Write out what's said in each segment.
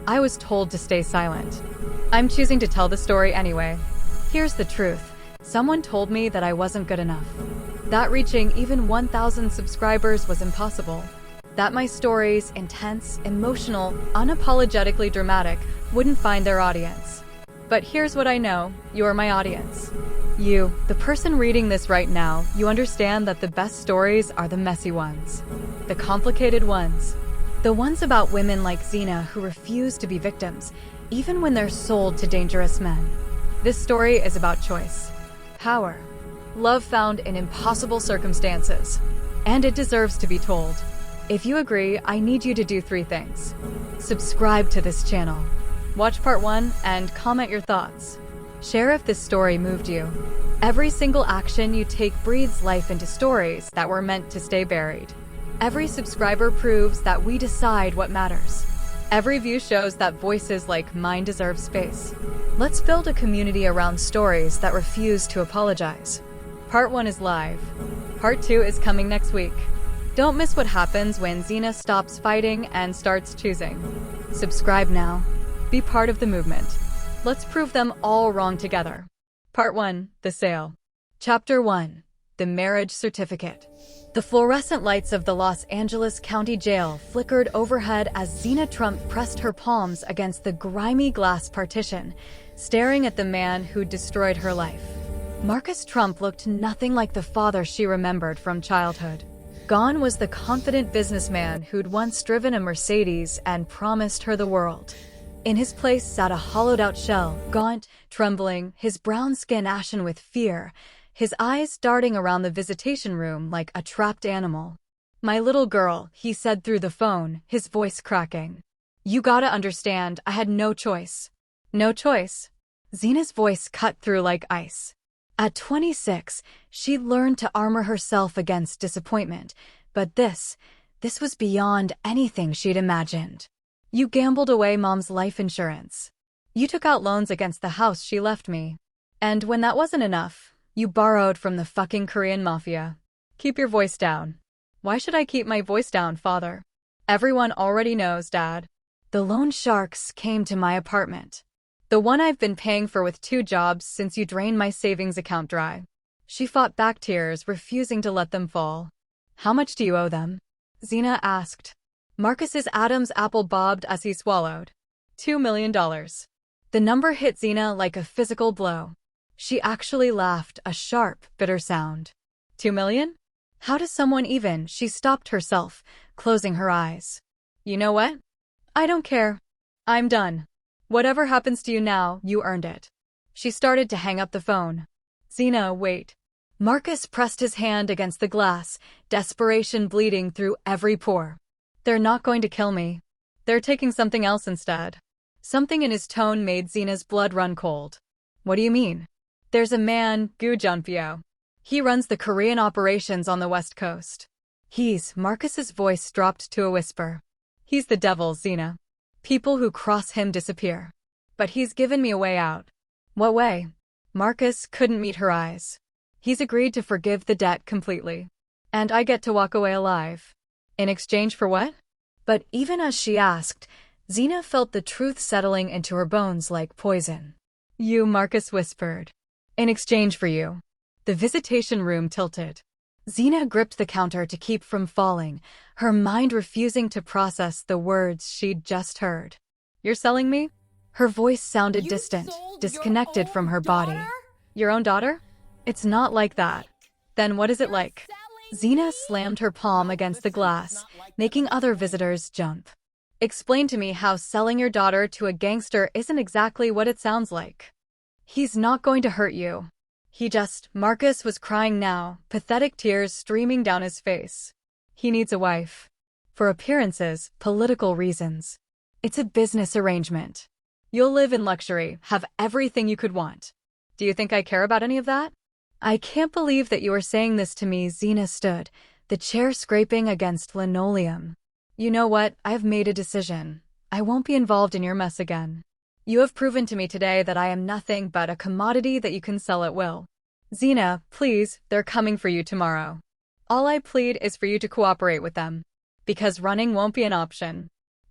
I was told to stay silent. I'm choosing to tell the story anyway. Here's the truth. Someone told me that I wasn't good enough. That reaching even 1,000 subscribers was impossible. That my stories, intense, emotional, unapologetically dramatic, wouldn't find their audience. But here's what I know, you're my audience. You, the person reading this right now, you understand that the best stories are the messy ones. The complicated ones. The ones about women like Xena who refuse to be victims, even when they're sold to dangerous men. This story is about choice, power, love found in impossible circumstances, and it deserves to be told. If you agree, I need you to do 3 things. Subscribe to this channel, watch part 1, and comment your thoughts. Share if this story moved you. Every single action you take breathes life into stories that were meant to stay buried. Every subscriber proves that we decide what matters. Every view shows that voices like mine deserve space. Let's build a community around stories that refuse to apologize. Part 1 is live. Part 2 is coming next week. Don't miss what happens when Xena stops fighting and starts choosing. Subscribe now. Be part of the movement. Let's prove them all wrong together. Part 1, The Sale. Chapter 1, The Marriage Certificate. The fluorescent lights of the Los Angeles County Jail flickered overhead as Xena Trump pressed her palms against the grimy glass partition, staring at the man who'd destroyed her life. Marcus Trump looked nothing like the father she remembered from childhood. Gone was the confident businessman who'd once driven a Mercedes and promised her the world. In his place sat a hollowed-out shell, gaunt, trembling, his brown skin ashen with fear, his eyes darting around the visitation room like a trapped animal. "My little girl," he said through the phone, his voice cracking. "You gotta understand, I had no choice." No choice? Xena's voice cut through like ice. At 26, she'd learned to armor herself against disappointment, but this was beyond anything she'd imagined. You gambled away Mom's life insurance. You took out loans against the house she left me. And when that wasn't enough, you borrowed from the fucking Korean Mafia. Keep your voice down. Why should I keep my voice down, Father? Everyone already knows, Dad. The loan sharks came to my apartment. The one I've been paying for with 2 jobs since you drained my savings account dry. She fought back tears, refusing to let them fall. How much do you owe them? Xena asked. Marcus's Adam's apple bobbed as he swallowed. $2 million. The number hit Xena like a physical blow. She actually laughed, a sharp, bitter sound. 2 million? How does someone even? She stopped herself, closing her eyes. You know what? I don't care. I'm done. Whatever happens to you now, you earned it. She started to hang up the phone. Xena, wait. Marcus pressed his hand against the glass, desperation bleeding through every pore. They're not going to kill me. They're taking something else instead. Something in his tone made Xena's blood run cold. What do you mean? There's a man, Gu Junpyo. He runs the Korean operations on the West Coast. Marcus's voice dropped to a whisper. He's the devil, Xena. People who cross him disappear. But he's given me a way out. What way? Marcus couldn't meet her eyes. He's agreed to forgive the debt completely. And I get to walk away alive. In exchange for what? But even as she asked, Xena felt the truth settling into her bones like poison. You, Marcus whispered. In exchange for you. The visitation room tilted. Xena gripped the counter to keep from falling, her mind refusing to process the words she'd just heard. You're selling me? Her voice sounded distant, disconnected from her body. Your own daughter? It's not like that. Then what is it like? Xena slammed her palm against the glass, making other visitors jump. Explain to me how selling your daughter to a gangster isn't exactly what it sounds like. He's not going to hurt you. Marcus was crying now, pathetic tears streaming down his face. He needs a wife. For appearances, political reasons. It's a business arrangement. You'll live in luxury, have everything you could want. Do you think I care about any of that? I can't believe that you are saying this to me. Xena stood, the chair scraping against linoleum. You know what? I've made a decision. I won't be involved in your mess again. You have proven to me today that I am nothing but a commodity that you can sell at will. Xena, please, they're coming for you tomorrow. All I plead is for you to cooperate with them. Because running won't be an option.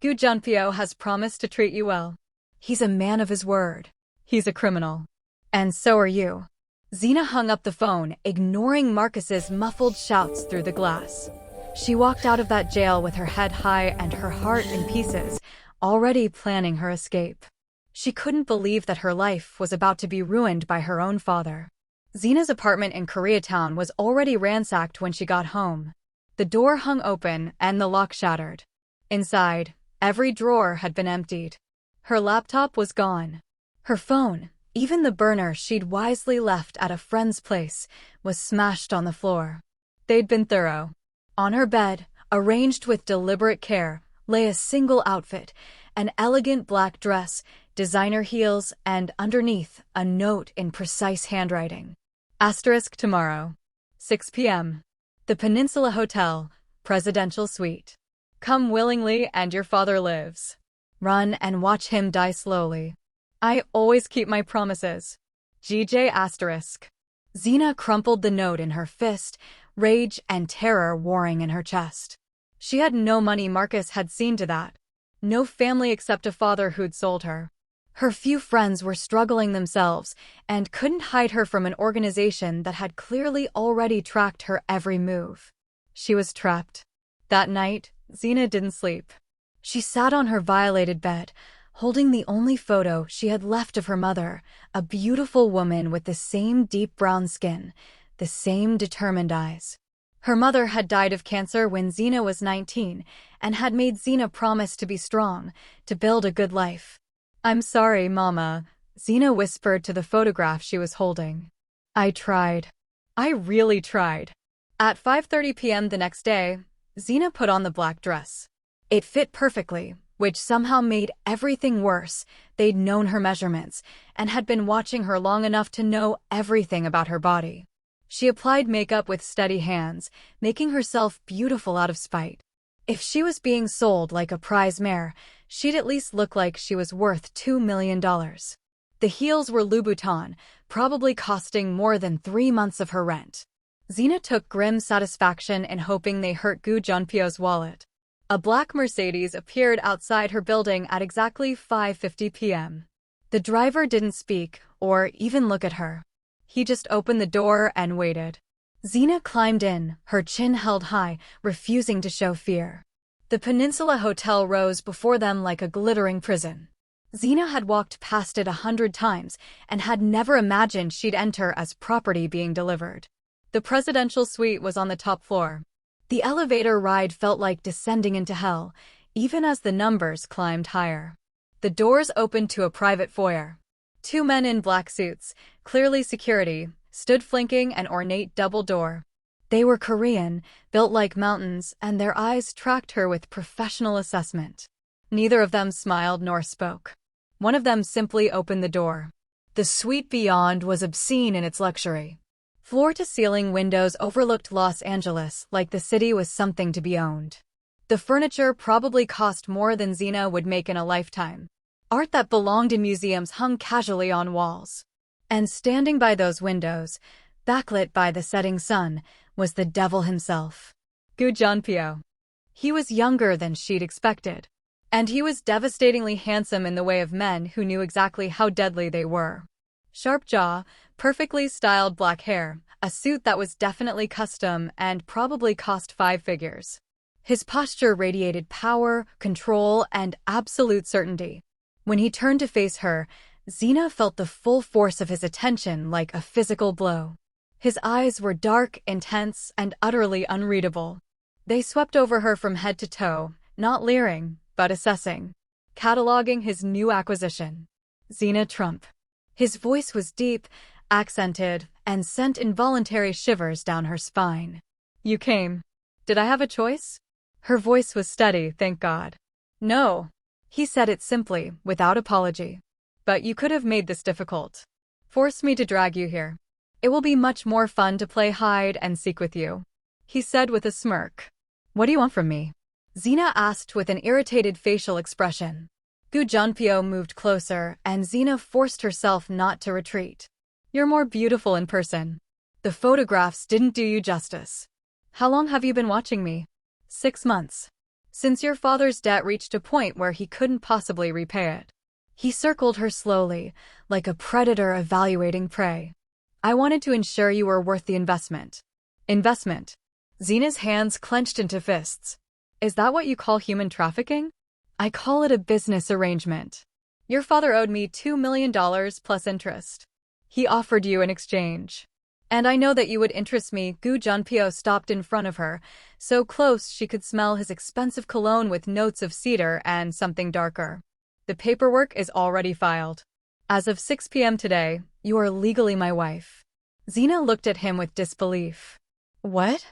Gu Junpyo has promised to treat you well. He's a man of his word. He's a criminal. And so are you. Xena hung up the phone, ignoring Marcus's muffled shouts through the glass. She walked out of that jail with her head high and her heart in pieces, already planning her escape. She couldn't believe that her life was about to be ruined by her own father. Xena's apartment in Koreatown was already ransacked when she got home. The door hung open and the lock shattered. Inside, every drawer had been emptied. Her laptop was gone. Her phone, even the burner she'd wisely left at a friend's place, was smashed on the floor. They'd been thorough. On her bed, arranged with deliberate care, lay a single outfit, an elegant black dress, designer heels, and underneath, a note in precise handwriting. Asterisk tomorrow. 6 p.m. The Peninsula Hotel, Presidential Suite. Come willingly and your father lives. Run and watch him die slowly. I always keep my promises. GJ asterisk. Xena crumpled the note in her fist, rage and terror warring in her chest. She had no money. Marcus had seen to that. No family except a father who'd sold her. Her few friends were struggling themselves and couldn't hide her from an organization that had clearly already tracked her every move. She was trapped. That night, Xena didn't sleep. She sat on her violated bed, holding the only photo she had left of her mother, a beautiful woman with the same deep brown skin, the same determined eyes. Her mother had died of cancer when Xena was 19 and had made Xena promise to be strong, to build a good life. I'm sorry, Mama, Xena whispered to the photograph she was holding. I tried. I really tried. At 5:30 p.m. the next day, Xena put on the black dress. It fit perfectly, which somehow made everything worse. They'd known her measurements and had been watching her long enough to know everything about her body. She applied makeup with steady hands, making herself beautiful out of spite. If she was being sold like a prize mare, she'd at least look like she was worth $2 million. The heels were Louboutin, probably costing more than 3 months of her rent. Xena took grim satisfaction in hoping they hurt Gu Junpyo's wallet. A black Mercedes appeared outside her building at exactly 5:50 p.m. The driver didn't speak or even look at her. He just opened the door and waited. Xena climbed in, her chin held high, refusing to show fear. The Peninsula Hotel rose before them like a glittering prison. Xena had walked past it 100 times and had never imagined she'd enter as property being delivered. The presidential suite was on the top floor. The elevator ride felt like descending into hell, even as the numbers climbed higher. The doors opened to a private foyer. 2 men in black suits, clearly security, stood flanking an ornate double door. They were Korean, built like mountains, and their eyes tracked her with professional assessment. Neither of them smiled nor spoke. One of them simply opened the door. The suite beyond was obscene in its luxury. Floor-to-ceiling windows overlooked Los Angeles like the city was something to be owned. The furniture probably cost more than Xena would make in a lifetime. Art that belonged in museums hung casually on walls. And standing by those windows, backlit by the setting sun, was the devil himself. Gu Junpyo. He was younger than she'd expected. And he was devastatingly handsome in the way of men who knew exactly how deadly they were. Sharp jaw, perfectly styled black hair, a suit that was definitely custom and probably cost 5 figures. His posture radiated power, control, and absolute certainty. When he turned to face her, Xena felt the full force of his attention like a physical blow. His eyes were dark, intense, and utterly unreadable. They swept over her from head to toe, not leering, but assessing, cataloging his new acquisition. Xena Trump. His voice was deep, accented, and sent involuntary shivers down her spine. You came. Did I have a choice? Her voice was steady, thank God. No. He said it simply, without apology. But you could have made this difficult. Force me to drag you here. It will be much more fun to play hide and seek with you. He said with a smirk. What do you want from me? Xena asked with an irritated facial expression. Gu Junpyo moved closer, and Xena forced herself not to retreat. You're more beautiful in person. The photographs didn't do you justice. How long have you been watching me? 6 months. since your father's debt reached a point where he couldn't possibly repay it. He circled her slowly, like a predator evaluating prey. I wanted to ensure you were worth the investment. Investment. Zena's hands clenched into fists. Is that what you call human trafficking? I call it a business arrangement. Your father owed me $2 million plus interest. He offered you in exchange. And I know that you would interest me. Gu Junpyo stopped in front of her, so close she could smell his expensive cologne with notes of cedar and something darker. The paperwork is already filed. As of 6 p.m. today, you are legally my wife. Zena looked at him with disbelief. What?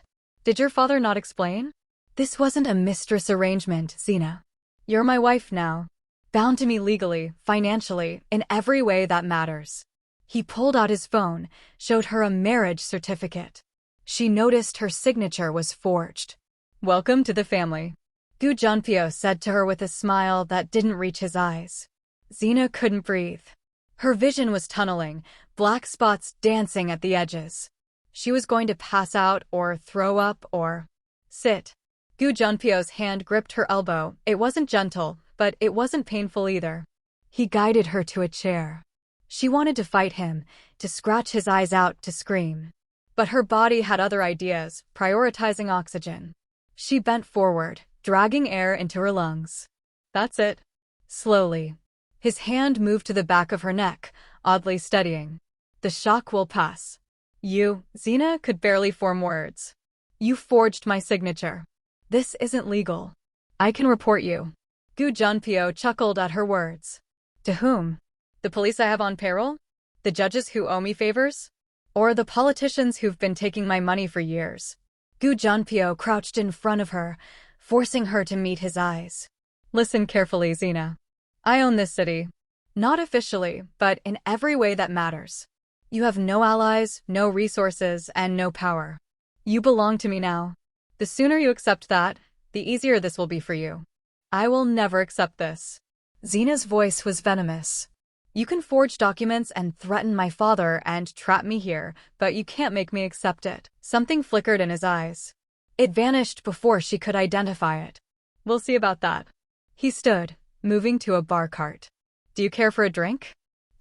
Did your father not explain? This wasn't a mistress arrangement, Zena. You're my wife now. Bound to me legally, financially, in every way that matters. He pulled out his phone, showed her a marriage certificate. She noticed her signature was forged. Welcome to the family. Gu Junpyo said to her with a smile that didn't reach his eyes. Zena couldn't breathe. Her vision was tunneling, black spots dancing at the edges. She was going to pass out or throw up or sit. Gu Junpyo's hand gripped her elbow. It wasn't gentle, but it wasn't painful either. He guided her to a chair. She wanted to fight him, to scratch his eyes out, to scream. But her body had other ideas, prioritizing oxygen. She bent forward, dragging air into her lungs. That's it. Slowly. His hand moved to the back of her neck, oddly steadying. The shock will pass. You, Zena could barely form words. You forged my signature. This isn't legal. I can report you. Gu Junpyo chuckled at her words. To whom? The police I have on payroll? The judges who owe me favors? Or the politicians who've been taking my money for years? Gu Junpyo crouched in front of her, forcing her to meet his eyes. Listen carefully, Zena. I own this city. Not officially, but in every way that matters. You have no allies, no resources, and no power. You belong to me now. The sooner you accept that, the easier this will be for you. I will never accept this. Zena's voice was venomous. You can forge documents and threaten my father and trap me here, but you can't make me accept it. Something flickered in his eyes. It vanished before she could identify it. We'll see about that. He stood, moving to a bar cart. Do you care for a drink?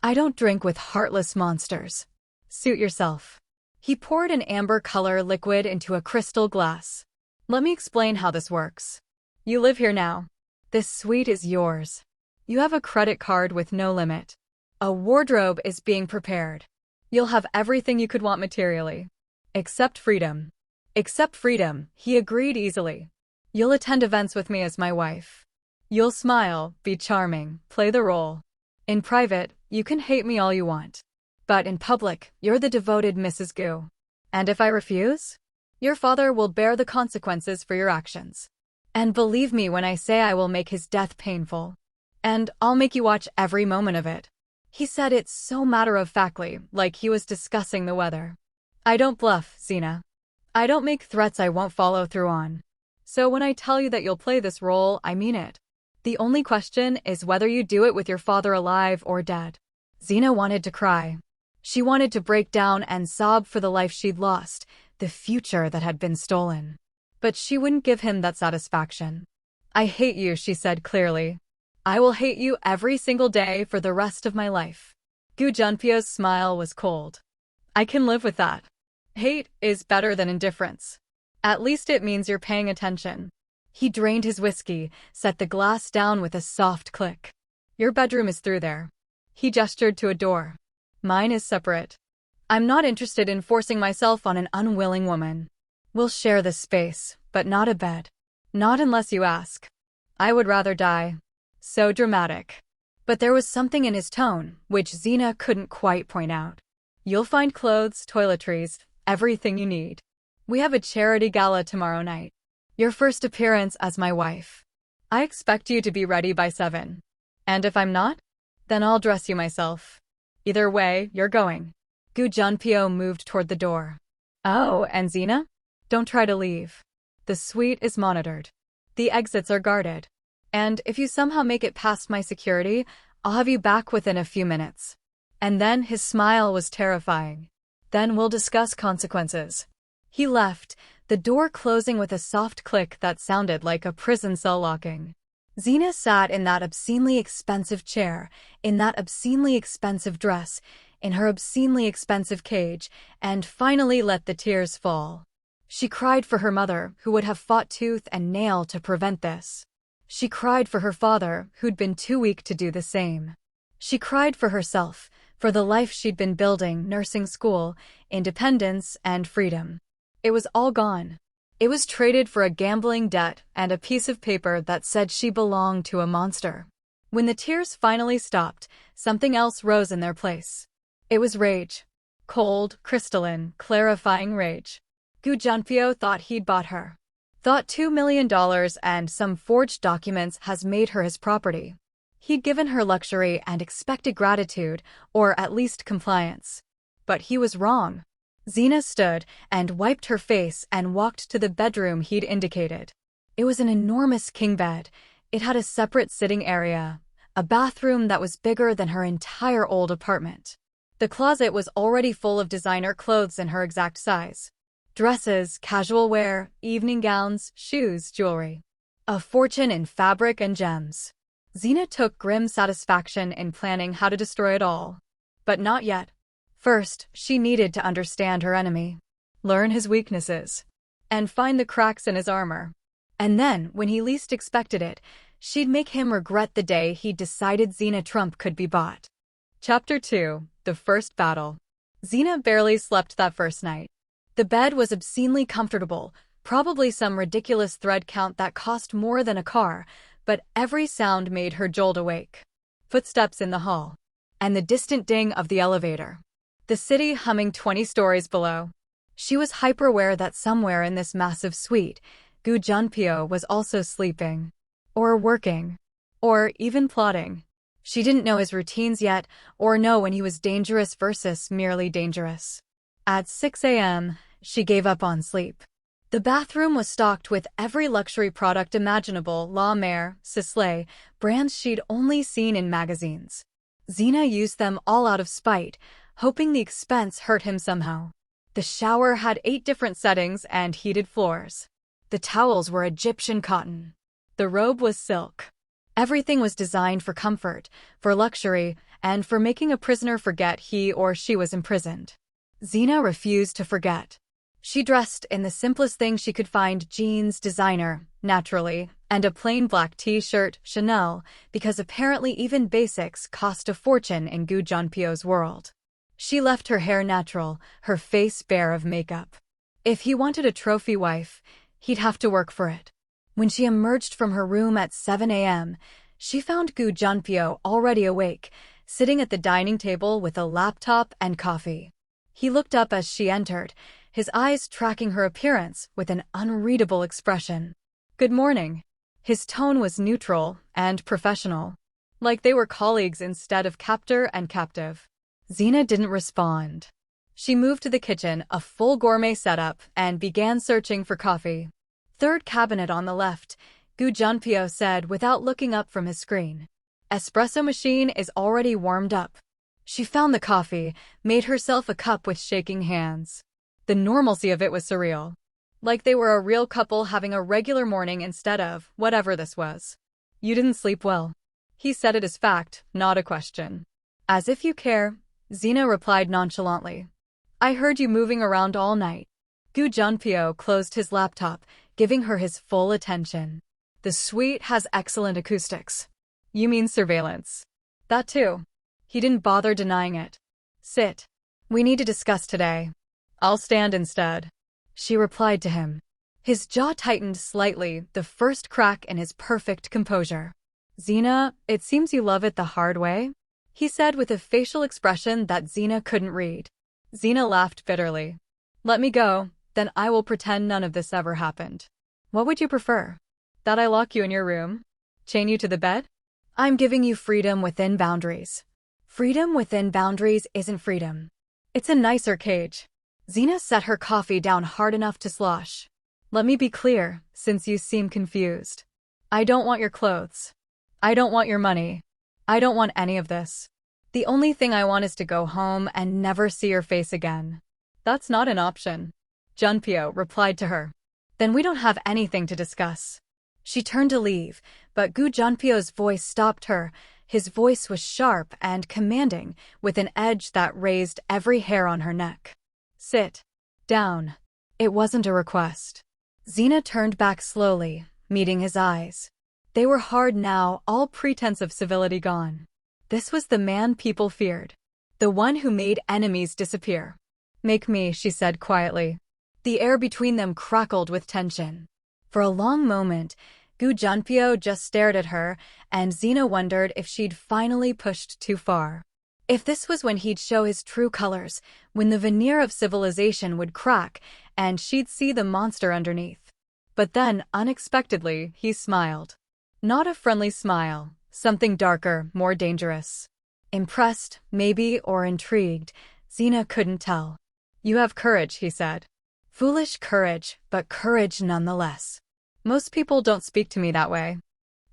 I don't drink with heartless monsters. Suit yourself. He poured an amber-color liquid into a crystal glass. Let me explain how this works. You live here now. This suite is yours. You have a credit card with no limit. A wardrobe is being prepared. You'll have everything you could want materially. Except freedom. Except freedom, he agreed easily. You'll attend events with me as my wife. You'll smile, be charming, play the role. In private, you can hate me all you want. But in public, you're the devoted Mrs. Gu. And if I refuse? Your father will bear the consequences for your actions. And believe me when I say I will make his death painful. And I'll make you watch every moment of it. He said it so matter-of-factly, like he was discussing the weather. I don't bluff, Zena. I don't make threats I won't follow through on. So when I tell you that you'll play this role, I mean it. The only question is whether you do it with your father alive or dead. Zena wanted to cry. She wanted to break down and sob for the life she'd lost, the future that had been stolen. But she wouldn't give him that satisfaction. I hate you, she said clearly. I will hate you every single day for the rest of my life. Gu Junpyo's smile was cold. I can live with that. Hate is better than indifference. At least it means you're paying attention. He drained his whiskey, set the glass down with a soft click. Your bedroom is through there. He gestured to a door. Mine is separate. I'm not interested in forcing myself on an unwilling woman. We'll share this space, but not a bed. Not unless you ask. I would rather die. So dramatic. But there was something in his tone, which Zena couldn't quite point out. You'll find clothes, toiletries, everything you need. We have a charity gala tomorrow night. Your first appearance as my wife. I expect you to be ready by 7. And if I'm not? Then I'll dress you myself. Either way, you're going. Gu Junpyo moved toward the door. Oh, and Zena? Don't try to leave. The suite is monitored. The exits are guarded. And if you somehow make it past my security, I'll have you back within a few minutes. And then his smile was terrifying. Then we'll discuss consequences. He left, the door closing with a soft click that sounded like a prison cell locking. Xena sat in that obscenely expensive chair, in that obscenely expensive dress, in her obscenely expensive cage, and finally let the tears fall. She cried for her mother, who would have fought tooth and nail to prevent this. She cried for her father, who'd been too weak to do the same. She cried for herself, for the life she'd been building, nursing school, independence, and freedom. It was all gone. It was traded for a gambling debt and a piece of paper that said she belonged to a monster. When the tears finally stopped, something else rose in their place. It was rage. Cold, crystalline, clarifying rage. Gu Junpyo thought he'd bought her. Thought $2 million and some forged documents has made her his property. He'd given her luxury and expected gratitude, or at least compliance. But he was wrong. Xena stood and wiped her face and walked to the bedroom he'd indicated. It was an enormous king bed. It had a separate sitting area, a bathroom that was bigger than her entire old apartment. The closet was already full of designer clothes in her exact size. Dresses, casual wear, evening gowns, shoes, jewelry. A fortune in fabric and gems. Xena took grim satisfaction in planning how to destroy it all. But not yet. First, she needed to understand her enemy. Learn his weaknesses. And find the cracks in his armor. And then, when he least expected it, she'd make him regret the day he decided Xena Trump could be bought. Chapter 2. The First Battle. Xena barely slept that first night. The bed was obscenely comfortable, probably some ridiculous thread count that cost more than a car, but every sound made her jolt awake. Footsteps in the hall. And the distant ding of the elevator. The city humming 20 stories below. She was hyper-aware that somewhere in this massive suite, Gu Junpyo was also sleeping. Or working. Or even plotting. She didn't know his routines yet, or know when he was dangerous versus merely dangerous. At 6 a.m., she gave up on sleep. The bathroom was stocked with every luxury product imaginable, La Mer, Sisley, brands she'd only seen in magazines. Xena used them all out of spite, hoping the expense hurt him somehow. The shower had 8 different settings and heated floors. The towels were Egyptian cotton. The robe was silk. Everything was designed for comfort, for luxury, and for making a prisoner forget he or she was imprisoned. Xena refused to forget. She dressed in the simplest thing she could find: jeans, designer, naturally, and a plain black t-shirt, Chanel, because apparently even basics cost a fortune in Gu Junpyo's world. She left her hair natural, her face bare of makeup. If he wanted a trophy wife, he'd have to work for it. When she emerged from her room at 7 a.m., she found Gu Junpyo already awake, sitting at the dining table with a laptop and coffee. He looked up as she entered, his eyes tracking her appearance with an unreadable expression. "Good morning." His tone was neutral and professional, like they were colleagues instead of captor and captive. Xena didn't respond. She moved to the kitchen, a full gourmet setup, and began searching for coffee. "Third cabinet on the left," Gu Junpyo said without looking up from his screen. "Espresso machine is already warmed up." She found the coffee, made herself a cup with shaking hands. The normalcy of it was surreal. Like they were a real couple having a regular morning instead of whatever this was. "You didn't sleep well." He said it as fact, not a question. "As if you care," Xena replied nonchalantly. "I heard you moving around all night." Gu Junpyo closed his laptop, giving her his full attention. "The suite has excellent acoustics." "You mean surveillance?" "That too." He didn't bother denying it. "Sit. We need to discuss today." "I'll stand instead," she replied to him. His jaw tightened slightly, the first crack in his perfect composure. "Xena, it seems you love it the hard way?" he said with a facial expression that Xena couldn't read. Xena laughed bitterly. "Let me go, then I will pretend none of this ever happened." "What would you prefer? That I lock you in your room? Chain you to the bed?" "I'm giving you freedom within boundaries." "Freedom within boundaries isn't freedom. It's a nicer cage." Xena set her coffee down hard enough to slosh. "Let me be clear, since you seem confused. I don't want your clothes. I don't want your money. I don't want any of this. The only thing I want is to go home and never see your face again." "That's not an option." Junpyo replied to her. Then we don't have anything to discuss. She turned to leave, but Gu Junpyo's voice stopped her. His voice was sharp and commanding, with an edge that raised every hair on her neck. Sit down. It wasn't a request. Xena turned back slowly, meeting his eyes. They were hard now, all pretense of civility gone. This was the man people feared. The one who made enemies disappear. Make me, she said quietly. The air between them crackled with tension. For a long moment, Gu Junpyo just stared at her, and Xena wondered if she'd finally pushed too far. If this was when he'd show his true colors, when the veneer of civilization would crack, and she'd see the monster underneath. But then, unexpectedly, he smiled. Not a friendly smile, something darker, more dangerous. Impressed, maybe, or intrigued, Xena couldn't tell. You have courage, he said. Foolish courage, but courage nonetheless. Most people don't speak to me that way.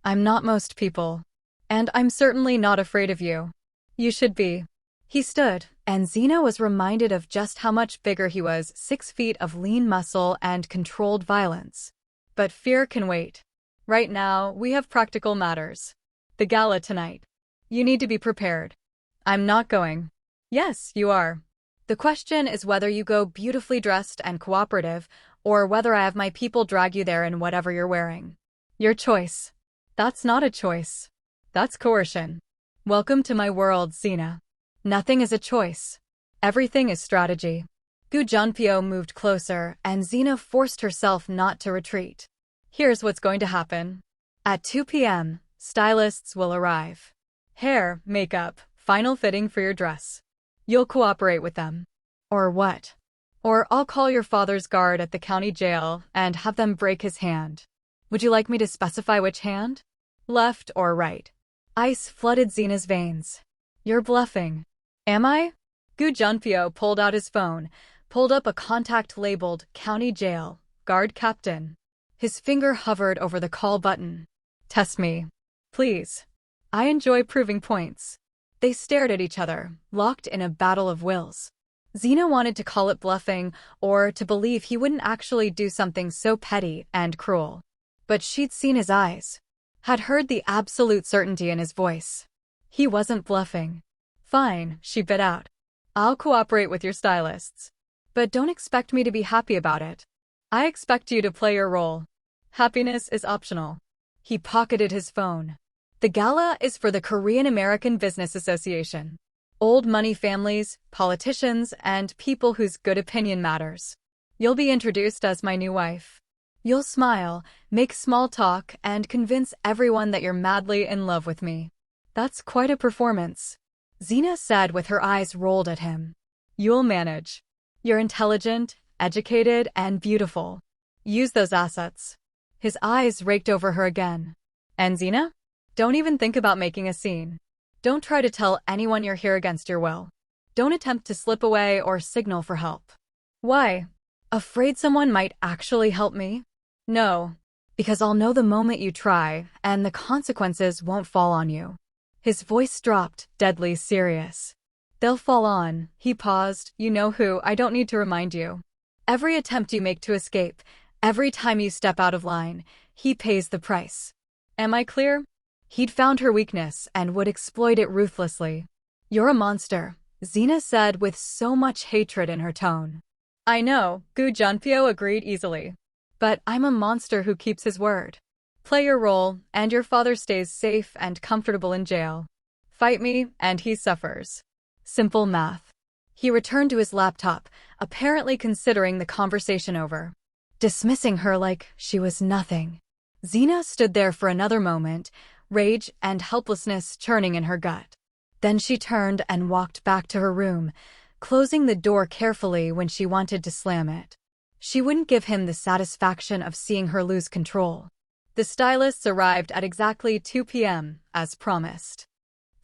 I'm not most people. And I'm certainly not afraid of you. You should be. He stood, and Xena was reminded of just how much bigger he was, 6 feet of lean muscle and controlled violence. But fear can wait. Right now, we have practical matters. The gala tonight. You need to be prepared. I'm not going. Yes, you are. The question is whether you go beautifully dressed and cooperative, or whether I have my people drag you there in whatever you're wearing. Your choice. That's not a choice. That's coercion. Welcome to my world, Xena. Nothing is a choice. Everything is strategy. Gu Junpyo moved closer, and Xena forced herself not to retreat. Here's what's going to happen. At 2 p.m., stylists will arrive. Hair, makeup, final fitting for your dress. You'll cooperate with them. Or what? Or I'll call your father's guard at the county jail and have them break his hand. Would you like me to specify which hand? Left or right? Ice flooded Xena's veins. You're bluffing. Am I? Gu Junpyo pulled out his phone, pulled up a contact labeled County Jail, Guard Captain. His finger hovered over the call button. Test me. Please. I enjoy proving points. They stared at each other, locked in a battle of wills. Xena wanted to call it bluffing, or to believe he wouldn't actually do something so petty and cruel. But she'd seen his eyes, had heard the absolute certainty in his voice. He wasn't bluffing. Fine, she bit out. I'll cooperate with your stylists. But don't expect me to be happy about it. I expect you to play your role. Happiness is optional. He pocketed his phone. The gala is for the Korean American Business Association. Old money families, politicians, and people whose good opinion matters. You'll be introduced as my new wife. You'll smile, make small talk, and convince everyone that you're madly in love with me. That's quite a performance. Xena said with her eyes rolled at him. You'll manage. You're intelligent, educated, and beautiful. Use those assets. His eyes raked over her again. And Xena? Don't even think about making a scene. Don't try to tell anyone you're here against your will. Don't attempt to slip away or signal for help. Why? Afraid someone might actually help me? No. Because I'll know the moment you try, and the consequences won't fall on you. His voice dropped, deadly serious. They'll fall on, he paused, you know who, I don't need to remind you. Every attempt you make to escape, every time you step out of line, he pays the price. Am I clear? He'd found her weakness and would exploit it ruthlessly. You're a monster, Xena said with so much hatred in her tone. I know, Gu Junpyo agreed easily. But I'm a monster who keeps his word. Play your role, and your father stays safe and comfortable in jail. Fight me, and he suffers. Simple math. He returned to his laptop, apparently considering the conversation over. Dismissing her like she was nothing. Xena stood there for another moment, rage and helplessness churning in her gut. Then she turned and walked back to her room, closing the door carefully when she wanted to slam it. She wouldn't give him the satisfaction of seeing her lose control. The stylists arrived at exactly 2 p.m., as promised.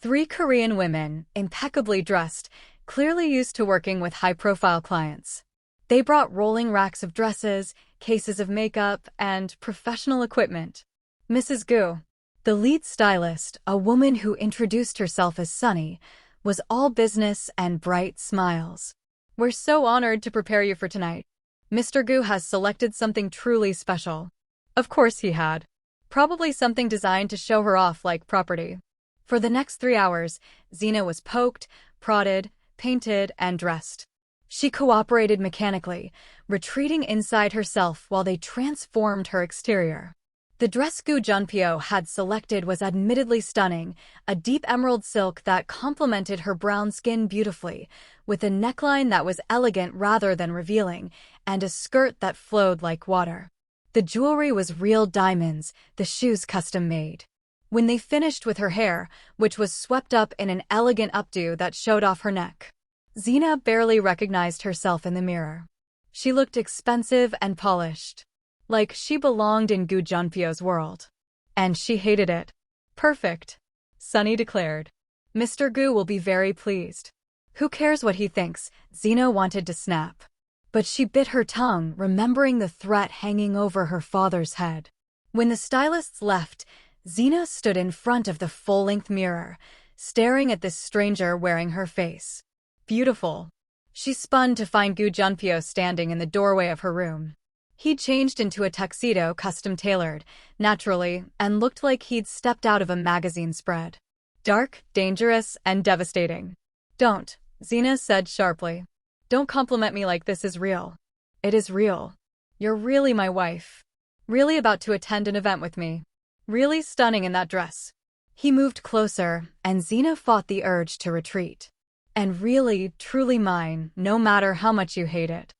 3 Korean women, impeccably dressed, clearly used to working with high-profile clients. They brought rolling racks of dresses, cases of makeup, and professional equipment. Mrs. Gu, the lead stylist, a woman who introduced herself as Sunny, was all business and bright smiles. We're so honored to prepare you for tonight. Mr. Gu has selected something truly special. Of course he had. Probably something designed to show her off like property. For the next 3 hours, Xena was poked, prodded, painted, and dressed. She cooperated mechanically, retreating inside herself while they transformed her exterior. The dress Gu Junpyo had selected was admittedly stunning, a deep emerald silk that complemented her brown skin beautifully, with a neckline that was elegant rather than revealing, and a skirt that flowed like water. The jewelry was real diamonds, the shoes custom-made. When they finished with her hair, which was swept up in an elegant updo that showed off her neck, Xena barely recognized herself in the mirror. She looked expensive and polished, like she belonged in Gu Junpyo's world. And she hated it. Perfect, Sunny declared. Mr. Gu will be very pleased. Who cares what he thinks? Xena wanted to snap. But she bit her tongue, remembering the threat hanging over her father's head. When the stylists left, Xena stood in front of the full-length mirror, staring at this stranger wearing her face. Beautiful. She spun to find Gu Junpyo standing in the doorway of her room. He'd changed into a tuxedo custom-tailored, naturally, and looked like he'd stepped out of a magazine spread. Dark, dangerous, and devastating. Don't, Xena said sharply. Don't compliment me like this is real. It is real. You're really my wife. Really about to attend an event with me. Really stunning in that dress. He moved closer, and Xena fought the urge to retreat. And really, truly mine, no matter how much you hate it.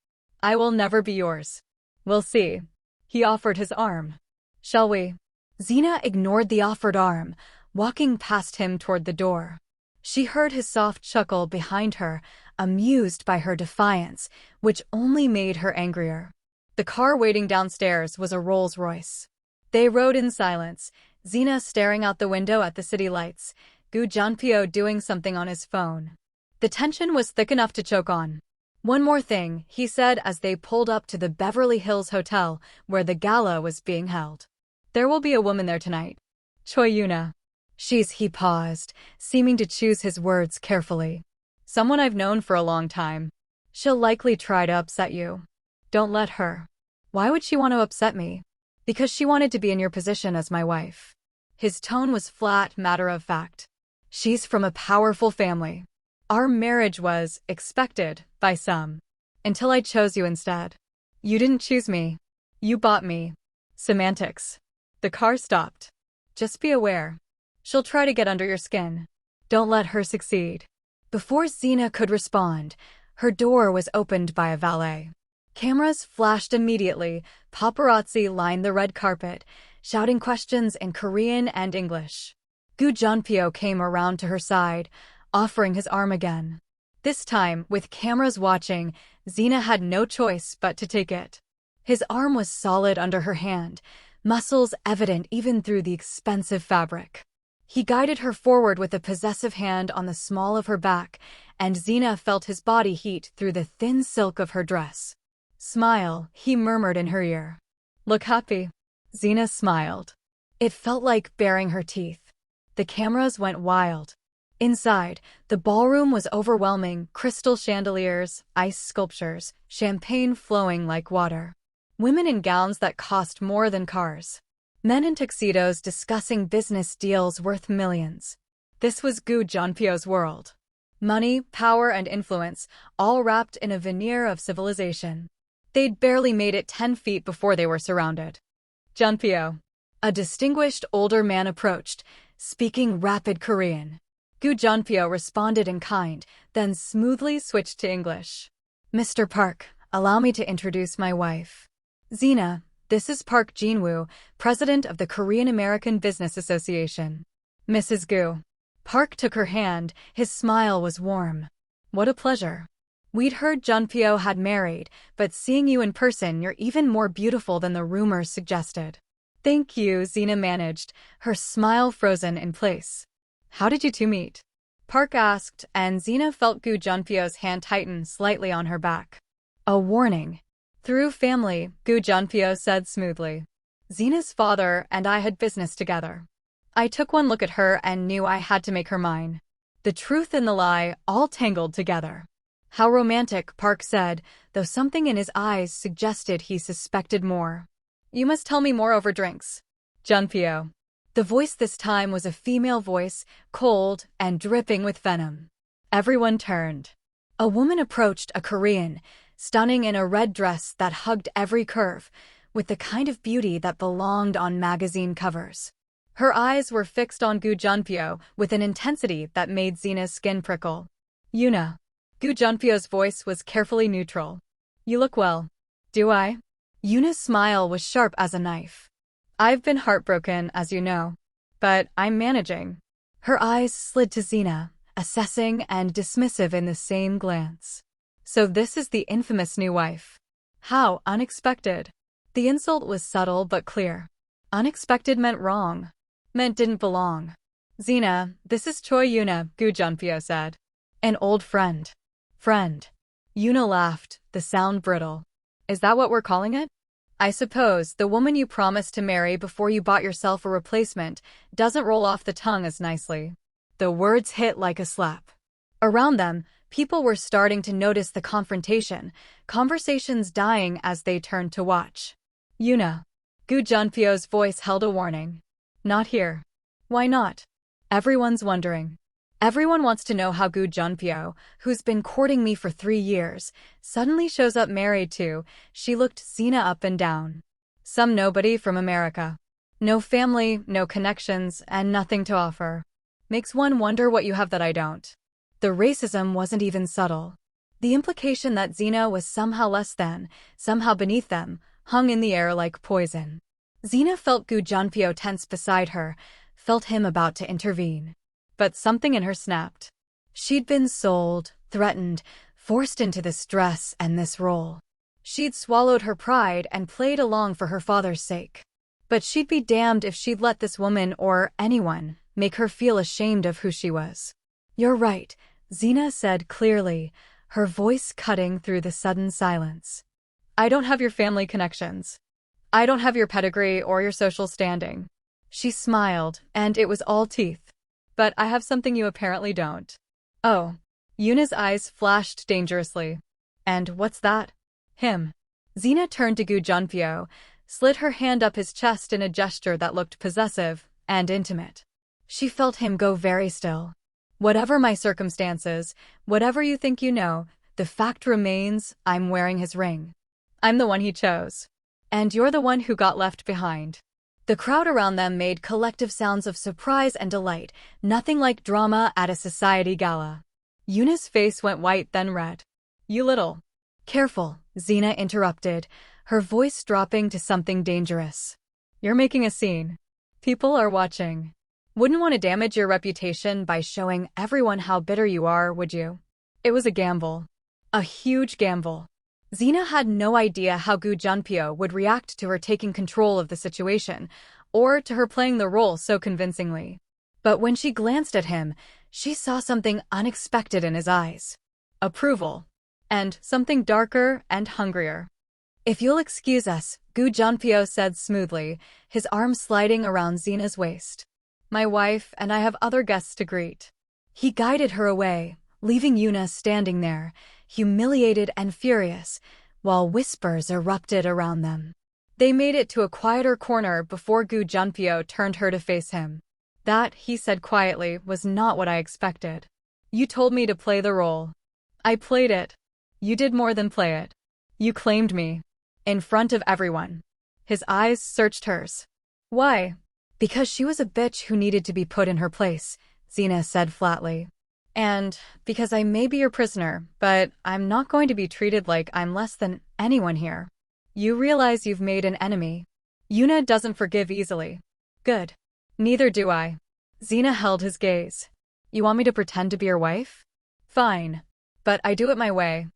I will never be yours. We'll see. He offered his arm. Shall we? Xena ignored the offered arm, walking past him toward the door. She heard his soft chuckle behind her, amused by her defiance, which only made her angrier. The car waiting downstairs was a Rolls-Royce. They rode in silence, Xena staring out the window at the city lights, Gu Junpyo doing something on his phone. The tension was thick enough to choke on. One more thing, he said as they pulled up to the Beverly Hills Hotel where the gala was being held. There will be a woman there tonight. Choi Yuna. He paused, seeming to choose his words carefully. Someone I've known for a long time. She'll likely try to upset you. Don't let her. Why would she want to upset me? Because she wanted to be in your position as my wife. His tone was flat, matter-of-fact. She's from a powerful family. Our marriage was expected by some. Until I chose you instead. You didn't choose me. You bought me. Semantics. The car stopped. Just be aware. She'll try to get under your skin. Don't let her succeed. Before Xena could respond, her door was opened by a valet. Cameras flashed immediately, paparazzi lined the red carpet, shouting questions in Korean and English. Gu Junpyo came around to her side, offering his arm again. This time, with cameras watching, Xena had no choice but to take it. His arm was solid under her hand, muscles evident even through the expensive fabric. He guided her forward with a possessive hand on the small of her back, and Xena felt his body heat through the thin silk of her dress. Smile, he murmured in her ear. Look happy. Xena smiled. It felt like baring her teeth. The cameras went wild. Inside, the ballroom was overwhelming, crystal chandeliers, ice sculptures, champagne flowing like water. Women in gowns that cost more than cars. Men in tuxedos discussing business deals worth millions. This was Gu Junpyo's world. Money, power, and influence, all wrapped in a veneer of civilization. They'd barely made it 10 feet before they were surrounded. Junpyo. A distinguished older man approached, speaking rapid Korean. Gu Junpyo responded in kind, then smoothly switched to English. Mr. Park, allow me to introduce my wife. Xena, this is Park Jinwoo, president of the Korean American Business Association. Mrs. Gu. Park took her hand, his smile was warm. What a pleasure. We'd heard Junpyo had married, but seeing you in person you're even more beautiful than the rumors suggested. Thank you, Xena managed, her smile frozen in place. How did you two meet? Park asked, and Xena felt Gu Junpyo's hand tighten slightly on her back. A warning. Through family, Gu Junpyo said smoothly. Xena's father and I had business together. I took one look at her and knew I had to make her mine. The truth and the lie, all tangled together. How romantic, Park said, though something in his eyes suggested he suspected more. You must tell me more over drinks. Junpyo. The voice this time was a female voice, cold and dripping with venom. Everyone turned. A woman approached, a Korean, stunning in a red dress that hugged every curve, with the kind of beauty that belonged on magazine covers. Her eyes were fixed on Gu Junpyo with an intensity that made Zena's skin prickle. Yuna. Gu Junpyo's voice was carefully neutral. You look well. Do I? Yuna's smile was sharp as a knife. I've been heartbroken, as you know. But I'm managing. Her eyes slid to Zena, assessing and dismissive in the same glance. So this is the infamous new wife. How unexpected. The insult was subtle but clear. Unexpected meant wrong. Meant didn't belong. Zena, this is Choi Yuna, Gu Junpyo said. An old friend. Friend. Yuna laughed, the sound brittle. Is that what we're calling it? I suppose the woman you promised to marry before you bought yourself a replacement doesn't roll off the tongue as nicely. The words hit like a slap. Around them, people were starting to notice the confrontation, conversations dying as they turned to watch. Yuna. Gu Junpyo's voice held a warning. Not here. Why not? Everyone's wondering. Everyone wants to know how Gu Junpyo, who's been courting me for 3 years, suddenly shows up married to. She looked Zena up and down. Some nobody from America. No family, no connections, and nothing to offer. Makes one wonder what you have that I don't. The racism wasn't even subtle. The implication that Zena was somehow less than, somehow beneath them, hung in the air like poison. Zena felt Gu Junpyo tense beside her, felt him about to intervene. But something in her snapped. She'd been sold, threatened, forced into this dress and this role. She'd swallowed her pride and played along for her father's sake. But she'd be damned if she'd let this woman or anyone make her feel ashamed of who she was. You're right, Zena said clearly, her voice cutting through the sudden silence. I don't have your family connections. I don't have your pedigree or your social standing. She smiled, and it was all teeth. But I have something you apparently don't. Oh. Yuna's eyes flashed dangerously. And what's that? Him. Zena turned to Gu Junpyo, slid her hand up his chest in a gesture that looked possessive and intimate. She felt him go very still. Whatever my circumstances, whatever you think you know, the fact remains I'm wearing his ring. I'm the one he chose. And you're the one who got left behind. The crowd around them made collective sounds of surprise and delight, nothing like drama at a society gala. Yuna's face went white then red. You little. Careful, Zena interrupted, her voice dropping to something dangerous. You're making a scene. People are watching. Wouldn't want to damage your reputation by showing everyone how bitter you are, would you? It was a gamble. A huge gamble. Zena had no idea how Gu Junpyo would react to her taking control of the situation, or to her playing the role so convincingly. But when she glanced at him, she saw something unexpected in his eyes. Approval. And something darker and hungrier. If you'll excuse us, Gu Junpyo said smoothly, his arm sliding around Zena's waist. My wife and I have other guests to greet. He guided her away, leaving Yuna standing there, humiliated and furious, while whispers erupted around them. They made it to a quieter corner before Gu Junpyo turned her to face him. That, he said quietly, was not what I expected. You told me to play the role. I played it. You did more than play it. You claimed me. In front of everyone. His eyes searched hers. Why? Because she was a bitch who needed to be put in her place, Zena said flatly. And because I may be your prisoner, but I'm not going to be treated like I'm less than anyone here. You realize you've made an enemy. Yuna doesn't forgive easily. Good. Neither do I. Zena held his gaze. You want me to pretend to be your wife? Fine. But I do it my way.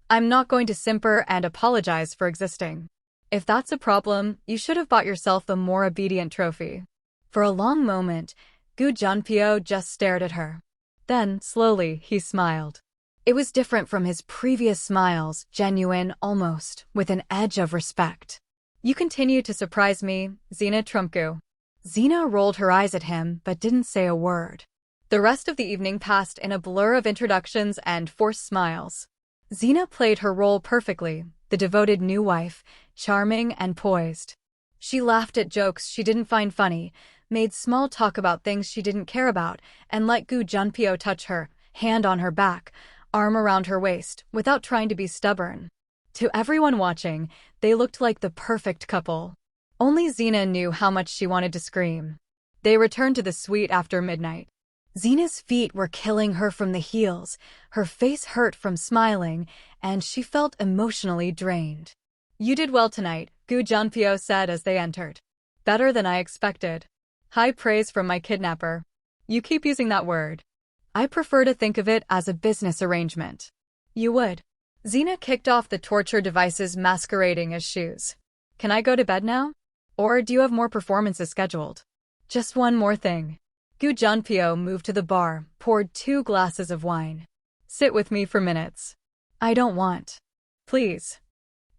I'm not going to simper and apologize for existing. If that's a problem, you should have bought yourself a more obedient trophy. For a long moment, Gu Junpyo just stared at her. Then, slowly, he smiled. It was different from his previous smiles, genuine, almost, with an edge of respect. You continue to surprise me, Zena Trumpku. Zena rolled her eyes at him, but didn't say a word. The rest of the evening passed in a blur of introductions and forced smiles. Xena played her role perfectly, the devoted new wife, charming and poised. She laughed at jokes she didn't find funny, made small talk about things she didn't care about, and let Gu Junpyo touch her, hand on her back, arm around her waist, without trying to be stubborn. To everyone watching, they looked like the perfect couple. Only Xena knew how much she wanted to scream. They returned to the suite after midnight. Xena's feet were killing her from the heels, her face hurt from smiling, and she felt emotionally drained. "You did well tonight," Gu Junpyo said as they entered. "Better than I expected." "High praise from my kidnapper." "You keep using that word." "I prefer to think of it as a business arrangement." "You would." Xena kicked off the torture devices masquerading as shoes. "Can I go to bed now? Or do you have more performances scheduled?" "Just one more thing." Gu Junpyo moved to the bar, poured 2 glasses of wine. "Sit with me for minutes." "I don't want." "Please."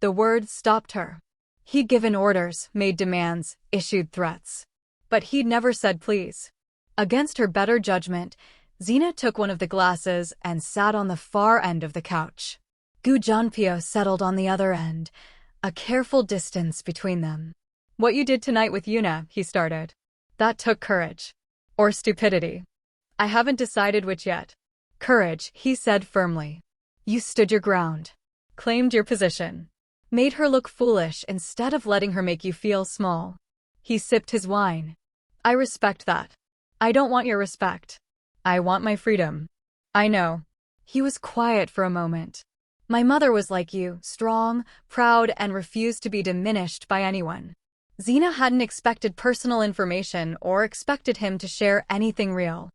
The word stopped her. He'd given orders, made demands, issued threats. But he'd never said please. Against her better judgment, Xena took one of the glasses and sat on the far end of the couch. Gu Junpyo settled on the other end, a careful distance between them. "What you did tonight with Yuna," he started. "That took courage. Or stupidity. I haven't decided which yet." "Courage," he said firmly. "You stood your ground. Claimed your position. Made her look foolish instead of letting her make you feel small." He sipped his wine. "I respect that. I don't want your respect. I want my freedom." "I know." He was quiet for a moment. "My mother was like you, strong, proud, and refused to be diminished by anyone." Xena hadn't expected personal information or expected him to share anything real.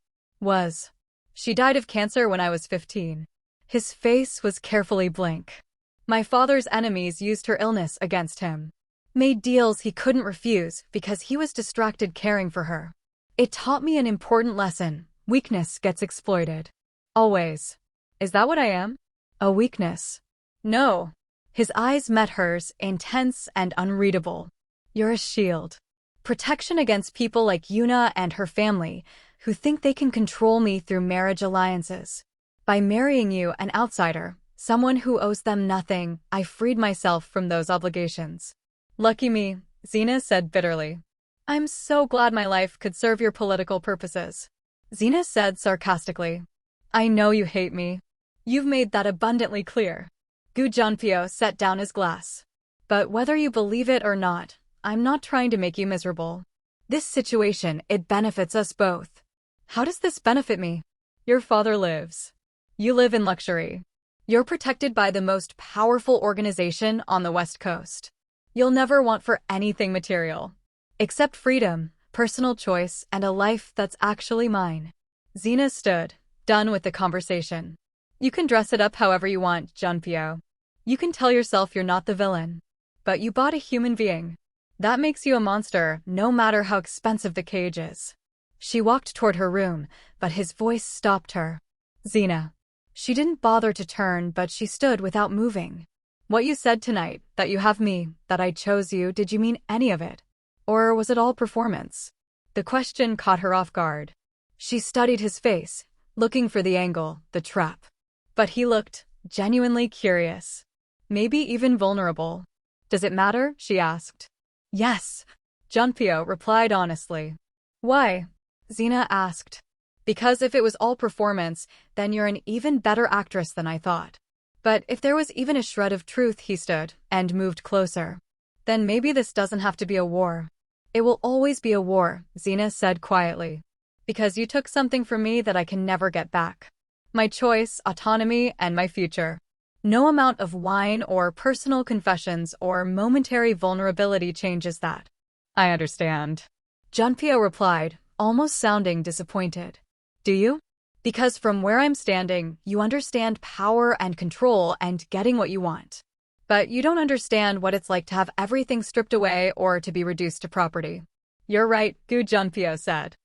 She died of cancer when I was 15. His face was carefully blank. My father's enemies used her illness against him. Made deals he couldn't refuse because he was distracted caring for her. It taught me an important lesson. Weakness gets exploited. Always. Is that what I am? A weakness? No. His eyes met hers, intense and unreadable. You're a shield. Protection against people like Yuna and her family, who think they can control me through marriage alliances. By marrying you, an outsider, someone who owes them nothing, I freed myself from those obligations. Lucky me, Xena said bitterly. I'm so glad my life could serve your political purposes. Xena said sarcastically. I know you hate me. You've made that abundantly clear. Gu Junpyo set down his glass. But whether you believe it or not, I'm not trying to make you miserable. This situation, it benefits us both. How does this benefit me? Your father lives. You live in luxury. You're protected by the most powerful organization on the West Coast. You'll never want for anything material. Except freedom, personal choice, and a life that's actually mine. Xena stood, done with the conversation. You can dress it up however you want, Junpyo. You can tell yourself you're not the villain. But you bought a human being. That makes you a monster, no matter how expensive the cage is. She walked toward her room, but his voice stopped her. Xena. She didn't bother to turn, but she stood without moving. What you said tonight, that you have me, that I chose you, did you mean any of it? Or was it all performance? The question caught her off guard. She studied his face, looking for the angle, the trap. But he looked genuinely curious. Maybe even vulnerable. Does it matter? She asked. Yes. Junpyo replied honestly. Why? Xena asked. Because if it was all performance, then you're an even better actress than I thought. But if there was even a shred of truth, he stood and moved closer. Then maybe this doesn't have to be a war. It will always be a war, Xena said quietly. Because you took something from me that I can never get back. My choice, autonomy, and my future. No amount of wine or personal confessions or momentary vulnerability changes that. I understand. Junpyo replied, almost sounding disappointed. Do you? Because from where I'm standing, you understand power and control and getting what you want. But you don't understand what it's like to have everything stripped away or to be reduced to property. You're right, Gu Junpyo said.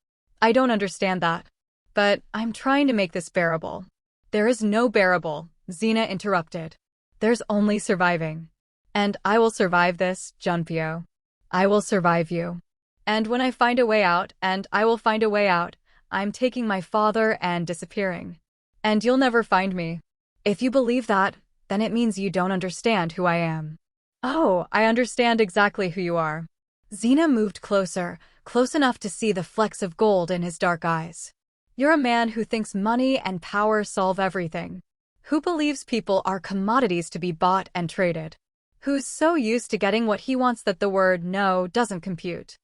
I don't understand that. But I'm trying to make this bearable. There is no bearable, Xena interrupted. There's only surviving. And I will survive this, Junpyo. I will survive you. And when I find a way out, and I will find a way out, I'm taking my father and disappearing. And you'll never find me. If you believe that, then it means you don't understand who I am. Oh, I understand exactly who you are. Xena moved closer, close enough to see the flecks of gold in his dark eyes. You're a man who thinks money and power solve everything. Who believes people are commodities to be bought and traded. Who's so used to getting what he wants that the word no doesn't compute.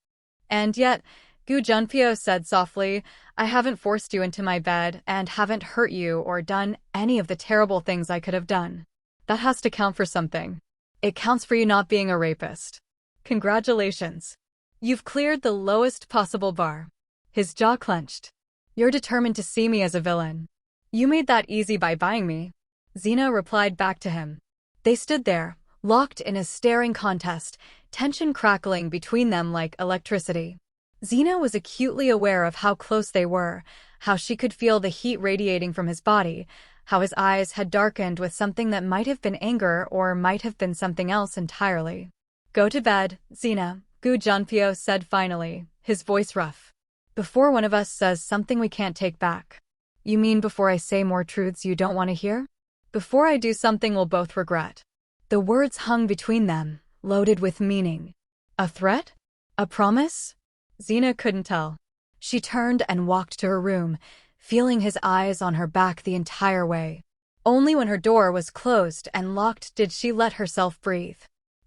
And yet, Gu Junpyo said softly, I haven't forced you into my bed and haven't hurt you or done any of the terrible things I could have done. That has to count for something. It counts for you not being a rapist. Congratulations. You've cleared the lowest possible bar. His jaw clenched. You're determined to see me as a villain. You made that easy by buying me. Xena replied back to him. They stood there, locked in a staring contest, tension crackling between them like electricity. Xena was acutely aware of how close they were, how she could feel the heat radiating from his body, how his eyes had darkened with something that might have been anger or might have been something else entirely. Go to bed, Xena, Gu Junpyo said finally, his voice rough. Before one of us says something we can't take back. You mean before I say more truths you don't want to hear? Before I do something we'll both regret. The words hung between them, loaded with meaning. A threat? A promise? Xena couldn't tell. She turned and walked to her room, feeling his eyes on her back the entire way. Only when her door was closed and locked did she let herself breathe.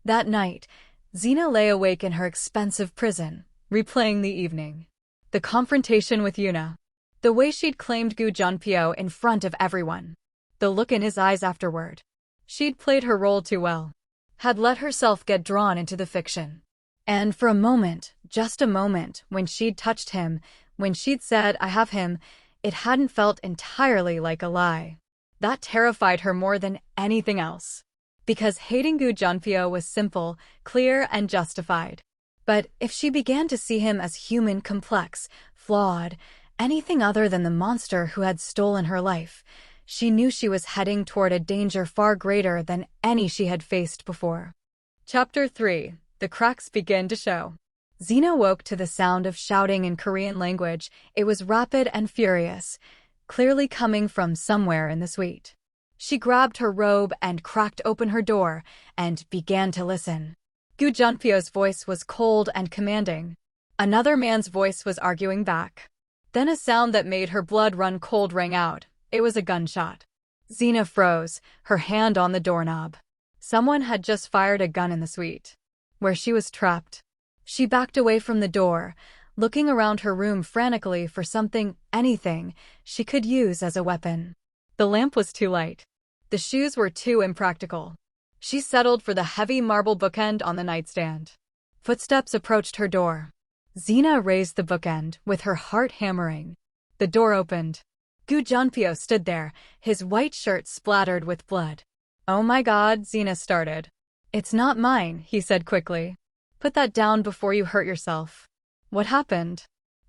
That night, Xena lay awake in her expensive prison, replaying the evening. The confrontation with Yuna. The way she'd claimed Gu Junpyo in front of everyone. The look in his eyes afterward. She'd played her role too well. Had let herself get drawn into the fiction. And for a moment, just a moment, when she'd touched him, when she'd said, I have him, it hadn't felt entirely like a lie. That terrified her more than anything else. Because hating Gu Junpyo was simple, clear, and justified. But if she began to see him as human, complex, flawed, anything other than the monster who had stolen her life, she knew she was heading toward a danger far greater than any she had faced before. Chapter 3. The cracks begin to show. Xena woke to the sound of shouting in Korean language. It was rapid and furious, clearly coming from somewhere in the suite. She grabbed her robe and cracked open her door and began to listen. Gu Junpyo's voice was cold and commanding. Another man's voice was arguing back. Then a sound that made her blood run cold rang out. It was a gunshot. Xena froze, her hand on the doorknob. Someone had just fired a gun in the suite, where she was trapped. She backed away from the door, looking around her room frantically for something, anything, she could use as a weapon. The lamp was too light. The shoes were too impractical. She settled for the heavy marble bookend on the nightstand. Footsteps approached her door. Xena raised the bookend, with her heart hammering. The door opened. Gu Junpyo stood there, his white shirt splattered with blood. Oh my God, Xena started. It's not mine, he said quickly. Put that down before you hurt yourself. What happened?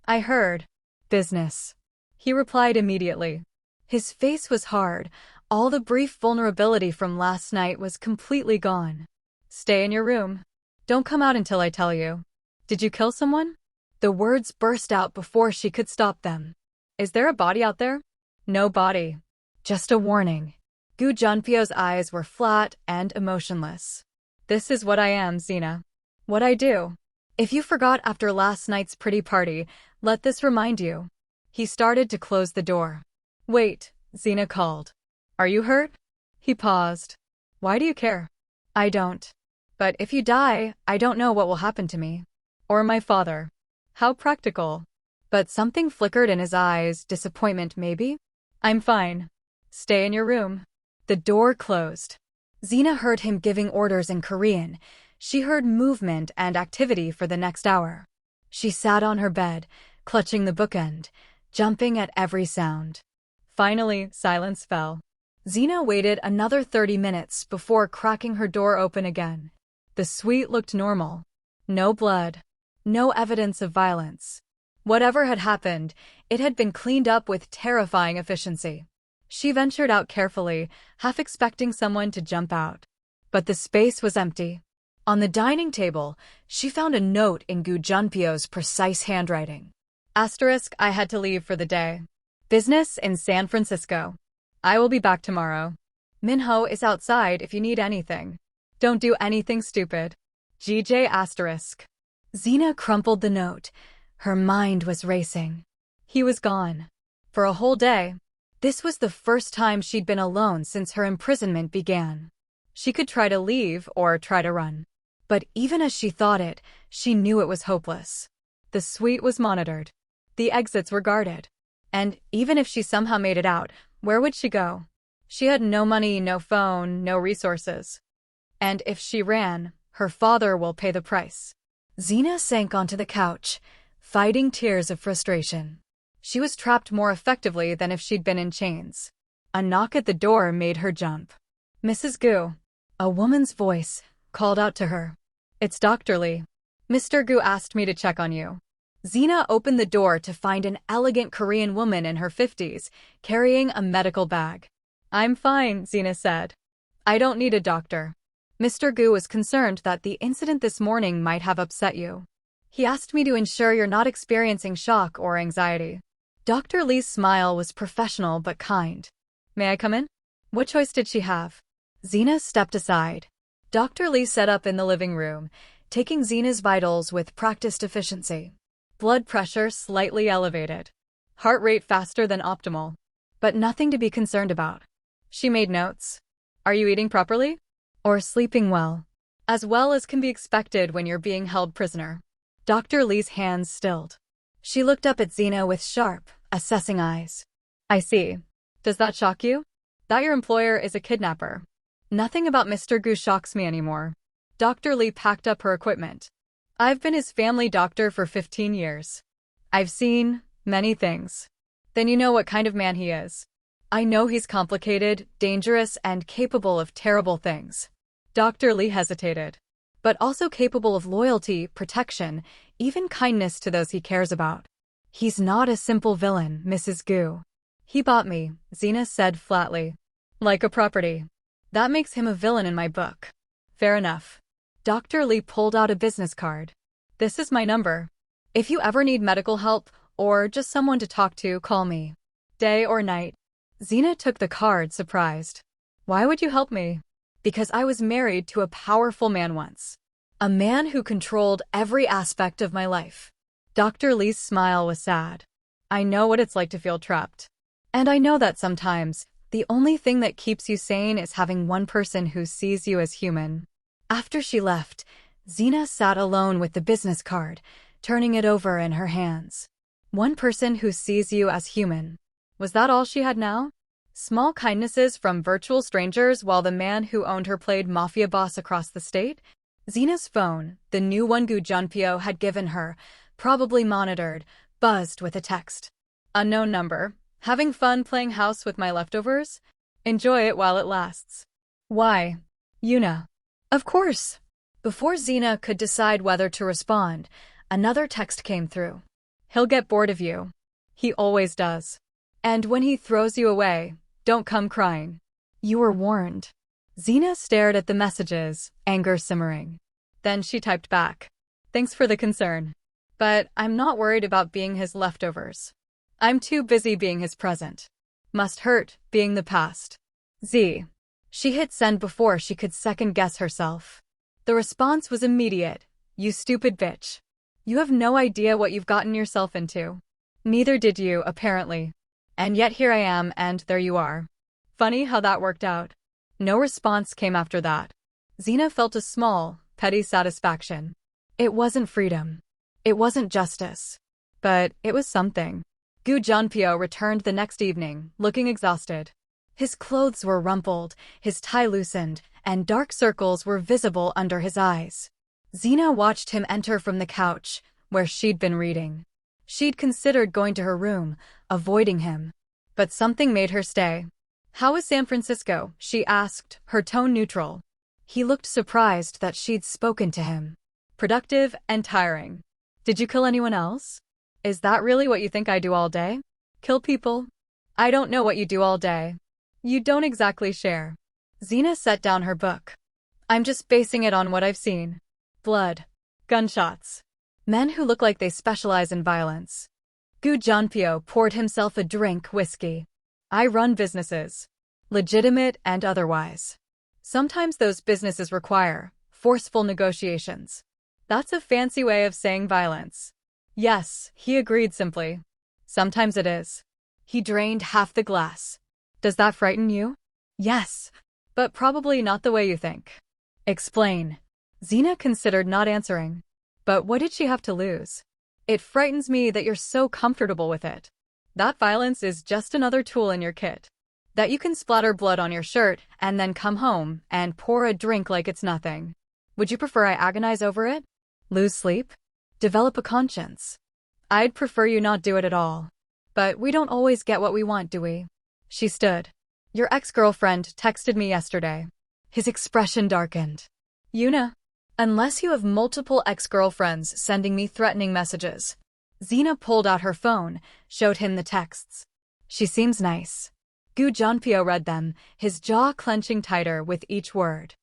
I heard. Business. He replied immediately. His face was hard. All the brief vulnerability from last night was completely gone. Stay in your room. Don't come out until I tell you. Did you kill someone? The words burst out before she could stop them. Is there a body out there? No body. Just a warning. Gu Junpyo's eyes were flat and emotionless. This is what I am, Xena. What I do. If you forgot after last night's pretty party, let this remind you. He started to close the door. Wait, Xena called. Are you hurt? He paused. Why do you care? I don't. But if you die, I don't know what will happen to me. Or my father. How practical. But something flickered in his eyes, disappointment maybe? I'm fine. Stay in your room. The door closed. Xena heard him giving orders in Korean. She heard movement and activity for the next hour. She sat on her bed, clutching the bookend, jumping at every sound. Finally, silence fell. Xena waited another 30 minutes before cracking her door open again. The suite looked normal. No blood. No evidence of violence. Whatever had happened, it had been cleaned up with terrifying efficiency. She ventured out carefully, half expecting someone to jump out. But the space was empty. On the dining table, she found a note in Gu Junpyo's precise handwriting. Asterisk, I had to leave for the day. Business in San Francisco. I will be back tomorrow. Minho is outside if you need anything. Don't do anything stupid. GJ asterisk. Xena crumpled the note. Her mind was racing. He was gone. For a whole day. This was the first time she'd been alone since her imprisonment began. She could try to leave or try to run. But even as she thought it, she knew it was hopeless. The suite was monitored. The exits were guarded. And even if she somehow made it out, where would she go? She had no money, no phone, no resources. And if she ran, her father will pay the price. Xena sank onto the couch, fighting tears of frustration. She was trapped more effectively than if she'd been in chains. A knock at the door made her jump. Mrs. Gu. A woman's voice called out to her. It's Dr. Lee. Mr. Gu asked me to check on you. Xena opened the door to find an elegant Korean woman in her 50s, carrying a medical bag. I'm fine, Xena said. I don't need a doctor. Mr. Gu was concerned that the incident this morning might have upset you. He asked me to ensure you're not experiencing shock or anxiety. Dr. Lee's smile was professional but kind. May I come in? What choice did she have? Xena stepped aside. Dr. Lee sat up in the living room, taking Xena's vitals with practiced efficiency. Blood pressure slightly elevated. Heart rate faster than optimal. But nothing to be concerned about. She made notes. Are you eating properly? Or sleeping well? As well as can be expected when you're being held prisoner. Dr. Lee's hands stilled. She looked up at Xena with sharp, assessing eyes. I see. Does that shock you? That your employer is a kidnapper. Nothing about Mr. Gu shocks me anymore. Dr. Lee packed up her equipment. I've been his family doctor for 15 years. I've seen many things. Then you know what kind of man he is. I know he's complicated, dangerous, and capable of terrible things. Dr. Lee hesitated. But also capable of loyalty, protection, even kindness to those he cares about. He's not a simple villain, Mrs. Gu. He bought me, Xena said flatly. Like a property. That makes him a villain in my book. Fair enough. Dr. Lee pulled out a business card. This is my number. If you ever need medical help, or just someone to talk to, call me. Day or night. Xena took the card, surprised. Why would you help me? Because I was married to a powerful man once. A man who controlled every aspect of my life. Dr. Lee's smile was sad. I know what it's like to feel trapped. And I know that sometimes, the only thing that keeps you sane is having one person who sees you as human. After she left, Xena sat alone with the business card, turning it over in her hands. One person who sees you as human. Was that all she had now? Small kindnesses from virtual strangers while the man who owned her played Mafia boss across the state? Xena's phone, the new one Gu Junpyo had given her, probably monitored, buzzed with a text. Unknown number. Having fun playing house with my leftovers? Enjoy it while it lasts. Why? Yuna. Of course. Before Xena could decide whether to respond, another text came through. He'll get bored of you. He always does. And when he throws you away, don't come crying. You were warned. Xena stared at the messages, anger simmering. Then she typed back. Thanks for the concern. But I'm not worried about being his leftovers. I'm too busy being his present. Must hurt, being the past. Z. She hit send before she could second-guess herself. The response was immediate. You stupid bitch. You have no idea what you've gotten yourself into. Neither did you, apparently. And yet here I am, and there you are. Funny how that worked out. No response came after that. Xena felt a small, petty satisfaction. It wasn't freedom. It wasn't justice. But it was something. Gu Junpyo returned the next evening, looking exhausted. His clothes were rumpled, his tie loosened, and dark circles were visible under his eyes. Xena watched him enter from the couch, where she'd been reading. She'd considered going to her room, avoiding him. But something made her stay. How is San Francisco? She asked, her tone neutral. He looked surprised that she'd spoken to him. Productive and tiring. Did you kill anyone else? Is that really what you think I do all day? Kill people? I don't know what you do all day. You don't exactly share. Xena set down her book. I'm just basing it on what I've seen. Blood. Gunshots. Men who look like they specialize in violence. Gu Junpyo poured himself a drink whiskey. I run businesses. legitimate and otherwise. Sometimes those businesses require forceful negotiations. That's a fancy way of saying violence. Yes, he agreed simply. Sometimes it is. He drained half the glass. Does that frighten you? Yes, but probably not the way you think. Explain. Xena considered not answering. But what did she have to lose? It frightens me that you're so comfortable with it. That violence is just another tool in your kit. That you can splatter blood on your shirt and then come home and pour a drink like it's nothing. Would you prefer I agonize over it? Lose sleep? Develop a conscience? I'd prefer you not do it at all. But we don't always get what we want, do we? She stood. Your ex-girlfriend texted me yesterday. His expression darkened. Yuna, unless you have multiple ex-girlfriends sending me threatening messages. Xena pulled out her phone, showed him the texts. She seems nice. Gu Junpyo read them, his jaw clenching tighter with each word.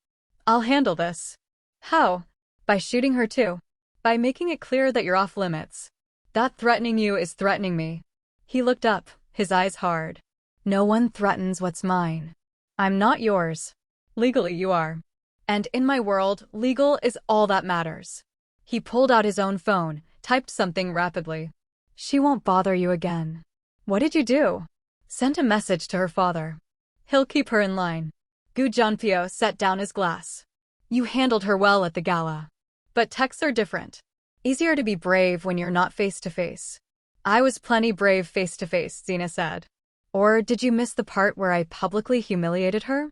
I'll handle this. How? By shooting her too. By making it clear that you're off limits. That threatening you is threatening me. He looked up, his eyes hard. No one threatens what's mine. I'm not yours. Legally you are. And in my world, legal is all that matters. He pulled out his own phone, typed something rapidly. She won't bother you again. What did you do? Sent a message to her father. He'll keep her in line. Gu Junpyo set down his glass. You handled her well at the gala. But texts are different. Easier to be brave when you're not face to face. I was plenty brave face to face, Xena said. Or did you miss the part where I publicly humiliated her?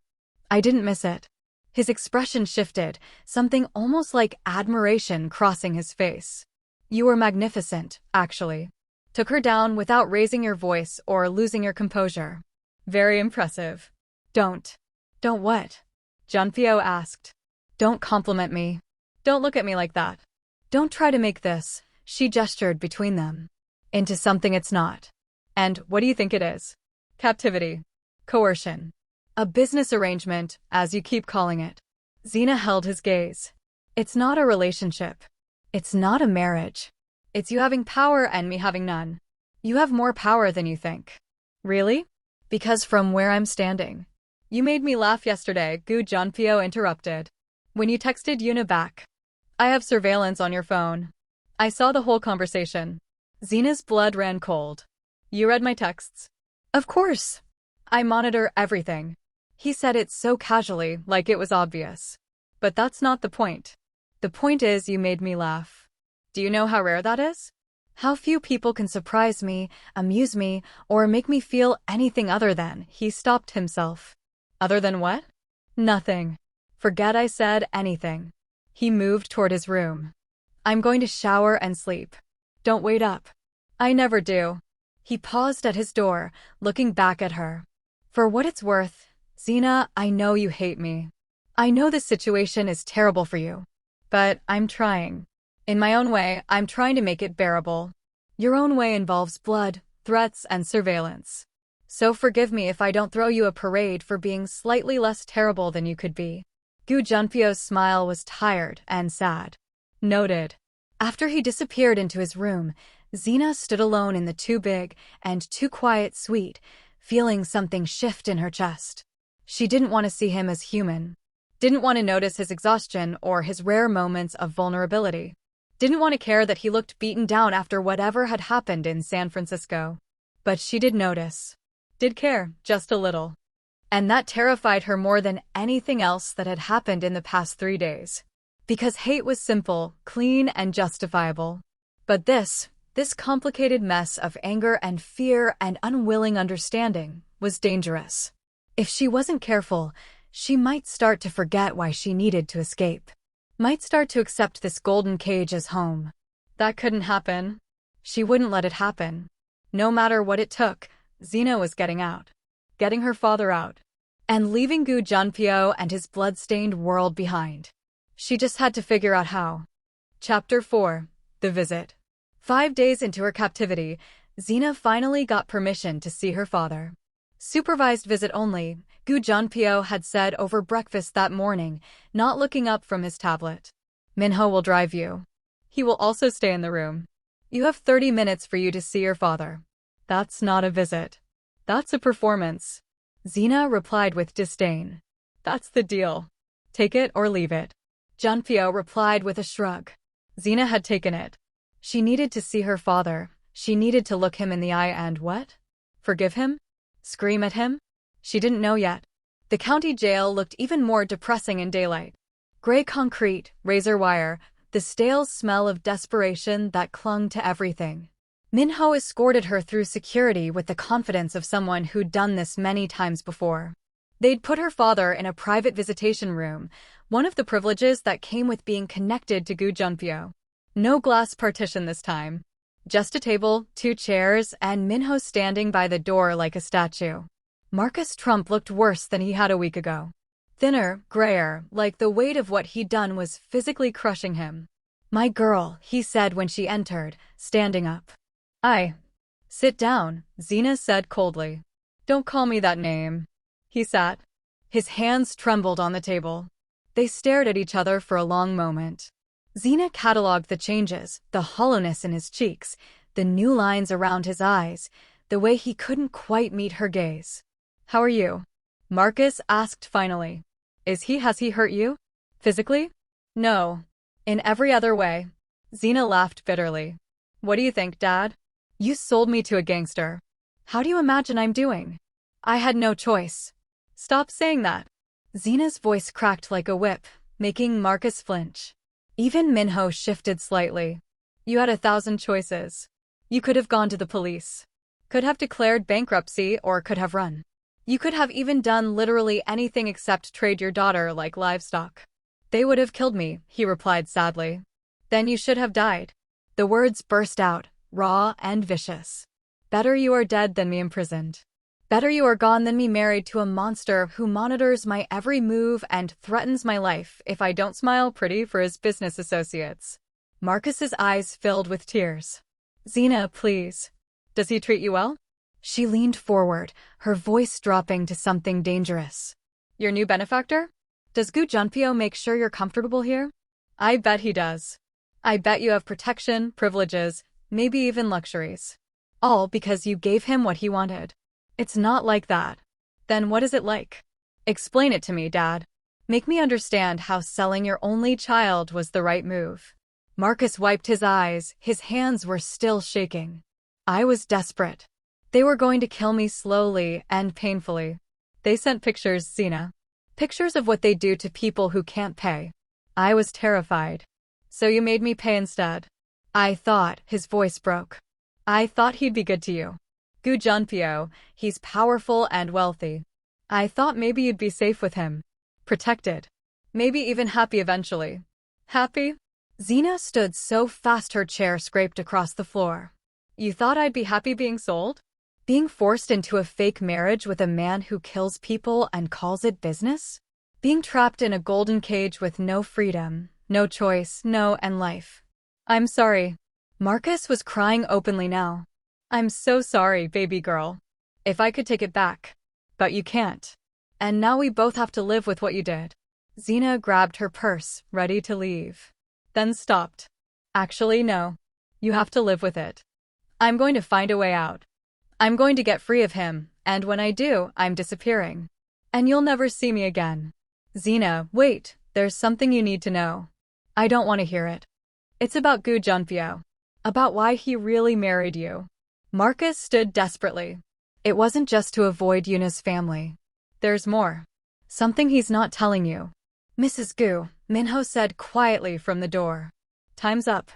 I didn't miss it. His expression shifted, something almost like admiration crossing his face. You were magnificent, actually. Took her down without raising your voice or losing your composure. Very impressive. Don't what? Junpyo asked. Don't compliment me. Don't look at me like that. Don't try to make this, she gestured between them, into something it's not. And what do you think it is? Captivity. Coercion. A business arrangement, as you keep calling it. Xena held his gaze. It's not a relationship. It's not a marriage. It's you having power and me having none. You have more power than you think. Really? Because from where I'm standing. You made me laugh yesterday, Gu Junpyo interrupted. When you texted Yuna back. I have surveillance on your phone. I saw the whole conversation. Xena's blood ran cold. You read my texts? Of course. I monitor everything. He said it so casually, like it was obvious. But that's not the point. The point is you made me laugh. Do you know how rare that is? How few people can surprise me, amuse me, or make me feel anything other than. He stopped himself. Other than what? Nothing. Forget I said anything. He moved toward his room. I'm going to shower and sleep. Don't wait up. I never do. He paused at his door, looking back at her. For what it's worth, Xena, I know you hate me. I know this situation is terrible for you. But I'm trying. In my own way, I'm trying to make it bearable. Your own way involves blood, threats, and surveillance. So forgive me if I don't throw you a parade for being slightly less terrible than you could be. Gu Junpyo's smile was tired and sad. Noted. After he disappeared into his room, Xena stood alone in the too big and too quiet suite, feeling something shift in her chest. She didn't want to see him as human. Didn't want to notice his exhaustion or his rare moments of vulnerability. Didn't want to care that he looked beaten down after whatever had happened in San Francisco. But she did notice. Did care, just a little. And that terrified her more than anything else that had happened in the past 3 days. Because hate was simple, clean, and justifiable. But this complicated mess of anger and fear and unwilling understanding was dangerous. If she wasn't careful, she might start to forget why she needed to escape. Might start to accept this golden cage as home. That couldn't happen. She wouldn't let it happen. No matter what it took, Xena was getting out. Getting her father out. And leaving Gu Junpyo and his blood-stained world behind. She just had to figure out how. Chapter 4. The Visit. 5 days into her captivity, Xena finally got permission to see her father. Supervised visit only, Gu Junpyo had said over breakfast that morning, not looking up from his tablet. Minho will drive you. He will also stay in the room. You have 30 minutes for you to see your father. That's not a visit. That's a performance. Xena replied with disdain. That's the deal. Take it or leave it. Junpyo replied with a shrug. Xena had taken it. She needed to see her father. She needed to look him in the eye and what? Forgive him? Scream at him? She didn't know yet. The county jail looked even more depressing in daylight. Gray concrete, razor wire, the stale smell of desperation that clung to everything. Minho escorted her through security with the confidence of someone who'd done this many times before. They'd put her father in a private visitation room, one of the privileges that came with being connected to Gu Junpyo. No glass partition this time. Just a table, 2 chairs, and Minho standing by the door like a statue. Marcus Trump looked worse than he had a week ago. Thinner, grayer, like the weight of what he'd done was physically crushing him. My girl, he said when she entered, standing up. Sit down, Xena said coldly. Don't call me that name. He sat. His hands trembled on the table. They stared at each other for a long moment. Xena catalogued the changes, the hollowness in his cheeks, the new lines around his eyes, the way he couldn't quite meet her gaze. How are you? Marcus asked finally. Has he hurt you? Physically? No. In every other way. Xena laughed bitterly. What do you think, Dad? You sold me to a gangster. How do you imagine I'm doing? I had no choice. Stop saying that. Xena's voice cracked like a whip, making Marcus flinch. Even Minho shifted slightly. You had 1,000 choices. You could have gone to the police. Could have declared bankruptcy or could have run. You could have even done literally anything except trade your daughter like livestock. They would have killed me, he replied sadly. Then you should have died. The words burst out, raw and vicious. Better you are dead than me imprisoned. Better you are gone than me married to a monster who monitors my every move and threatens my life if I don't smile pretty for his business associates. Marcus's eyes filled with tears. Xena, please. Does he treat you well? She leaned forward, her voice dropping to something dangerous. Your new benefactor? Does Gu Junpyo make sure you're comfortable here? I bet he does. I bet you have protection, privileges, maybe even luxuries. All because you gave him what he wanted. It's not like that. Then what is it like? Explain it to me, Dad. Make me understand how selling your only child was the right move. Marcus wiped his eyes, his hands were still shaking. I was desperate. They were going to kill me slowly and painfully. They sent pictures, Xena. Pictures of what they do to people who can't pay. I was terrified. So you made me pay instead. I thought, his voice broke. I thought he'd be good to you. Gu Junpyo, he's powerful and wealthy. I thought maybe you'd be safe with him. Protected. Maybe even happy eventually. Happy? Xena stood so fast her chair scraped across the floor. You thought I'd be happy being sold? Being forced into a fake marriage with a man who kills people and calls it business? Being trapped in a golden cage with no freedom, no choice, no end life. I'm sorry. Marcus was crying openly now. I'm so sorry, baby girl. If I could take it back. But you can't. And now we both have to live with what you did. Xena grabbed her purse, ready to leave. Then stopped. Actually, no. You have to live with it. I'm going to find a way out. I'm going to get free of him, and when I do, I'm disappearing. And you'll never see me again. Xena, wait, there's something you need to know. I don't want to hear it. It's about Gu Junpyo. About why he really married you. Marcus stood desperately. It wasn't just to avoid Yuna's family. There's more. Something he's not telling you. Mrs. Gu, Minho said quietly from the door. Time's up.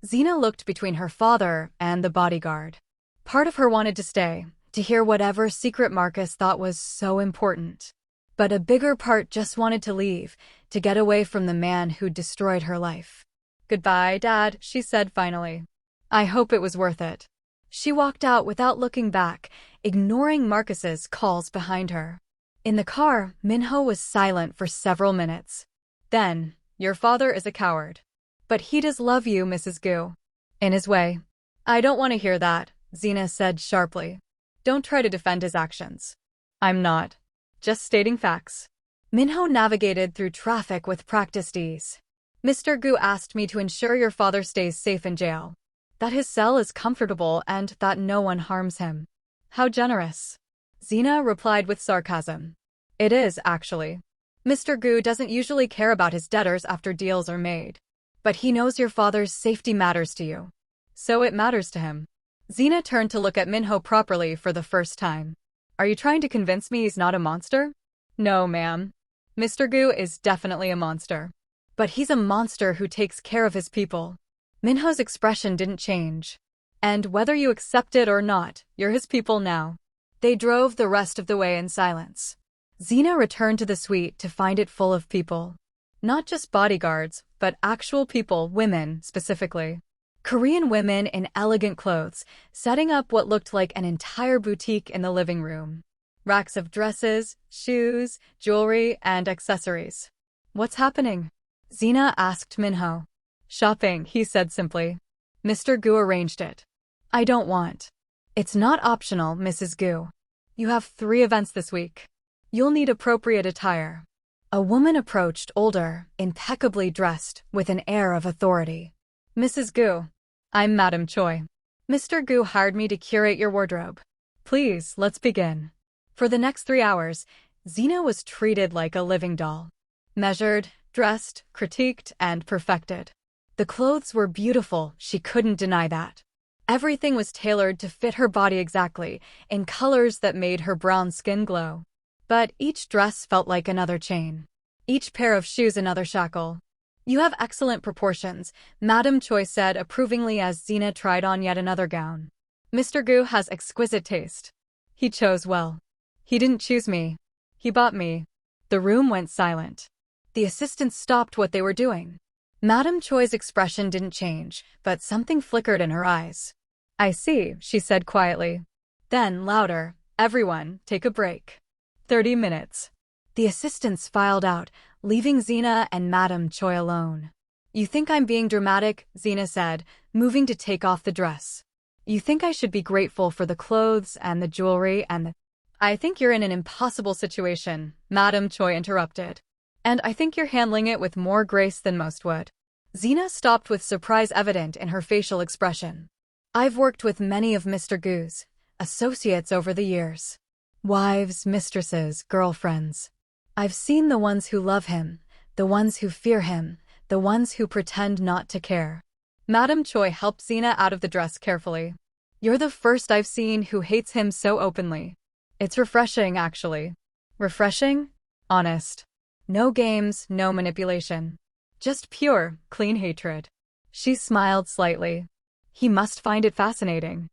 Xena looked between her father and the bodyguard. Part of her wanted to stay, to hear whatever secret Marcus thought was so important. But a bigger part just wanted to leave, to get away from the man who destroyed her life. Goodbye, Dad, she said finally. I hope it was worth it. She walked out without looking back, ignoring Marcus's calls behind her. In the car, Minho was silent for several minutes. Then, your father is a coward. But he does love you, Mrs. Gu. In his way. I don't want to hear that, Xena said sharply. Don't try to defend his actions. I'm not. Just stating facts. Minho navigated through traffic with practiced ease. Mr. Gu asked me to ensure your father stays safe in jail. That his cell is comfortable and that no one harms him. How generous. Xena replied with sarcasm. It is, actually. Mr. Gu doesn't usually care about his debtors after deals are made. But he knows your father's safety matters to you. So it matters to him. Xena turned to look at Minho properly for the first time. Are you trying to convince me he's not a monster? No, ma'am. Mr. Gu is definitely a monster. But he's a monster who takes care of his people. Minho's expression didn't change. And whether you accept it or not, you're his people now. They drove the rest of the way in silence. Xena returned to the suite to find it full of people. Not just bodyguards, but actual people, women specifically. Korean women in elegant clothes, setting up what looked like an entire boutique in the living room. Racks of dresses, shoes, jewelry, and accessories. What's happening? Xena asked Minho. Shopping, he said simply. Mr. Gu arranged it. I don't want. It's not optional, Mrs. Gu. You have 3 events this week. You'll need appropriate attire. A woman approached, older, impeccably dressed, with an air of authority. Mrs. Gu. I'm Madam Choi. Mr. Gu hired me to curate your wardrobe. Please, let's begin. For the next 3 hours, Xena was treated like a living doll. Measured, dressed, critiqued, and perfected. The clothes were beautiful, she couldn't deny that. Everything was tailored to fit her body exactly, in colors that made her brown skin glow. But each dress felt like another chain. Each pair of shoes another shackle. You have excellent proportions, Madam Choi said approvingly as Xena tried on yet another gown. Mr. Gu has exquisite taste. He chose well. He didn't choose me. He bought me. The room went silent. The assistants stopped what they were doing. Madam Choi's expression didn't change, but something flickered in her eyes. I see, she said quietly. Then, louder, everyone, take a break. 30 minutes. The assistants filed out, leaving Xena and Madam Choi alone. You think I'm being dramatic, Xena said, moving to take off the dress. You think I should be grateful for the clothes and the jewelry and the... I think you're in an impossible situation, Madam Choi interrupted. And I think you're handling it with more grace than most would. Xena stopped with surprise evident in her facial expression. I've worked with many of Mr. Gu's associates over the years. Wives, mistresses, girlfriends. I've seen the ones who love him, the ones who fear him, the ones who pretend not to care. Madam Choi helped Xena out of the dress carefully. You're the first I've seen who hates him so openly. It's refreshing, actually. Refreshing? Honest. No games, no manipulation. Just pure, clean hatred. She smiled slightly. He must find it fascinating.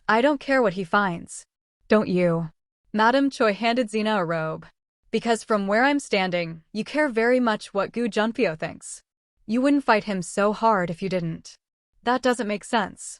I don't care what he finds. Don't you? Madam Choi handed Xena a robe. Because from where I'm standing, you care very much what Gu Junpyo thinks. You wouldn't fight him so hard if you didn't. That doesn't make sense.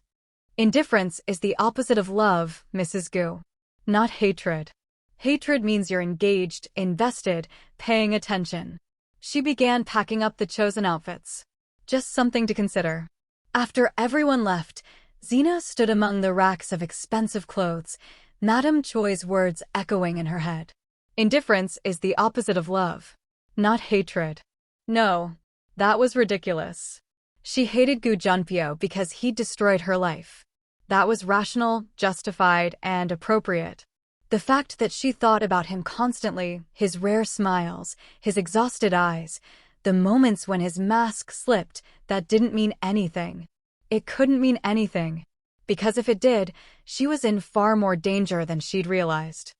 Indifference is the opposite of love, Mrs. Gu. Not hatred. Hatred means you're engaged, invested, paying attention. She began packing up the chosen outfits. Just something to consider. After everyone left, Xena stood among the racks of expensive clothes, Madam Choi's words echoing in her head. Indifference is the opposite of love. Not hatred. No, that was ridiculous. She hated Gu Junpyo because he'd destroyed her life. That was rational, justified, and appropriate. The fact that she thought about him constantly, his rare smiles, his exhausted eyes, the moments when his mask slipped, that didn't mean anything. It couldn't mean anything. Because if it did, she was in far more danger than she'd realized.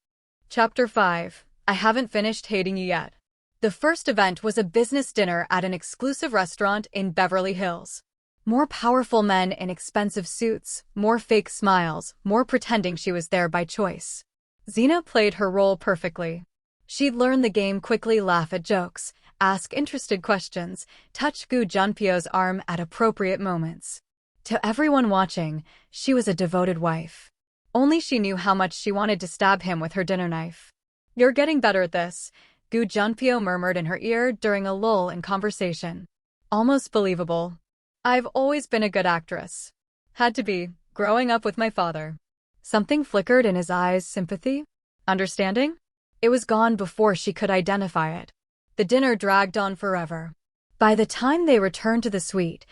Chapter 5. I haven't finished hating you yet. The first event was a business dinner at an exclusive restaurant in Beverly Hills. More powerful men in expensive suits, more fake smiles, more pretending she was there by choice. Xena played her role perfectly. She'd learn the game quickly, laugh at jokes, ask interested questions, touch Gu Junpyo's arm at appropriate moments. To everyone watching, she was a devoted wife. Only she knew how much she wanted to stab him with her dinner knife. You're getting better at this, Gu Junpyo murmured in her ear during a lull in conversation. Almost believable. I've always been a good actress. Had to be, growing up with my father. Something flickered in his eyes, sympathy? Understanding? It was gone before she could identify it. The dinner dragged on forever. By the time they returned to the suite,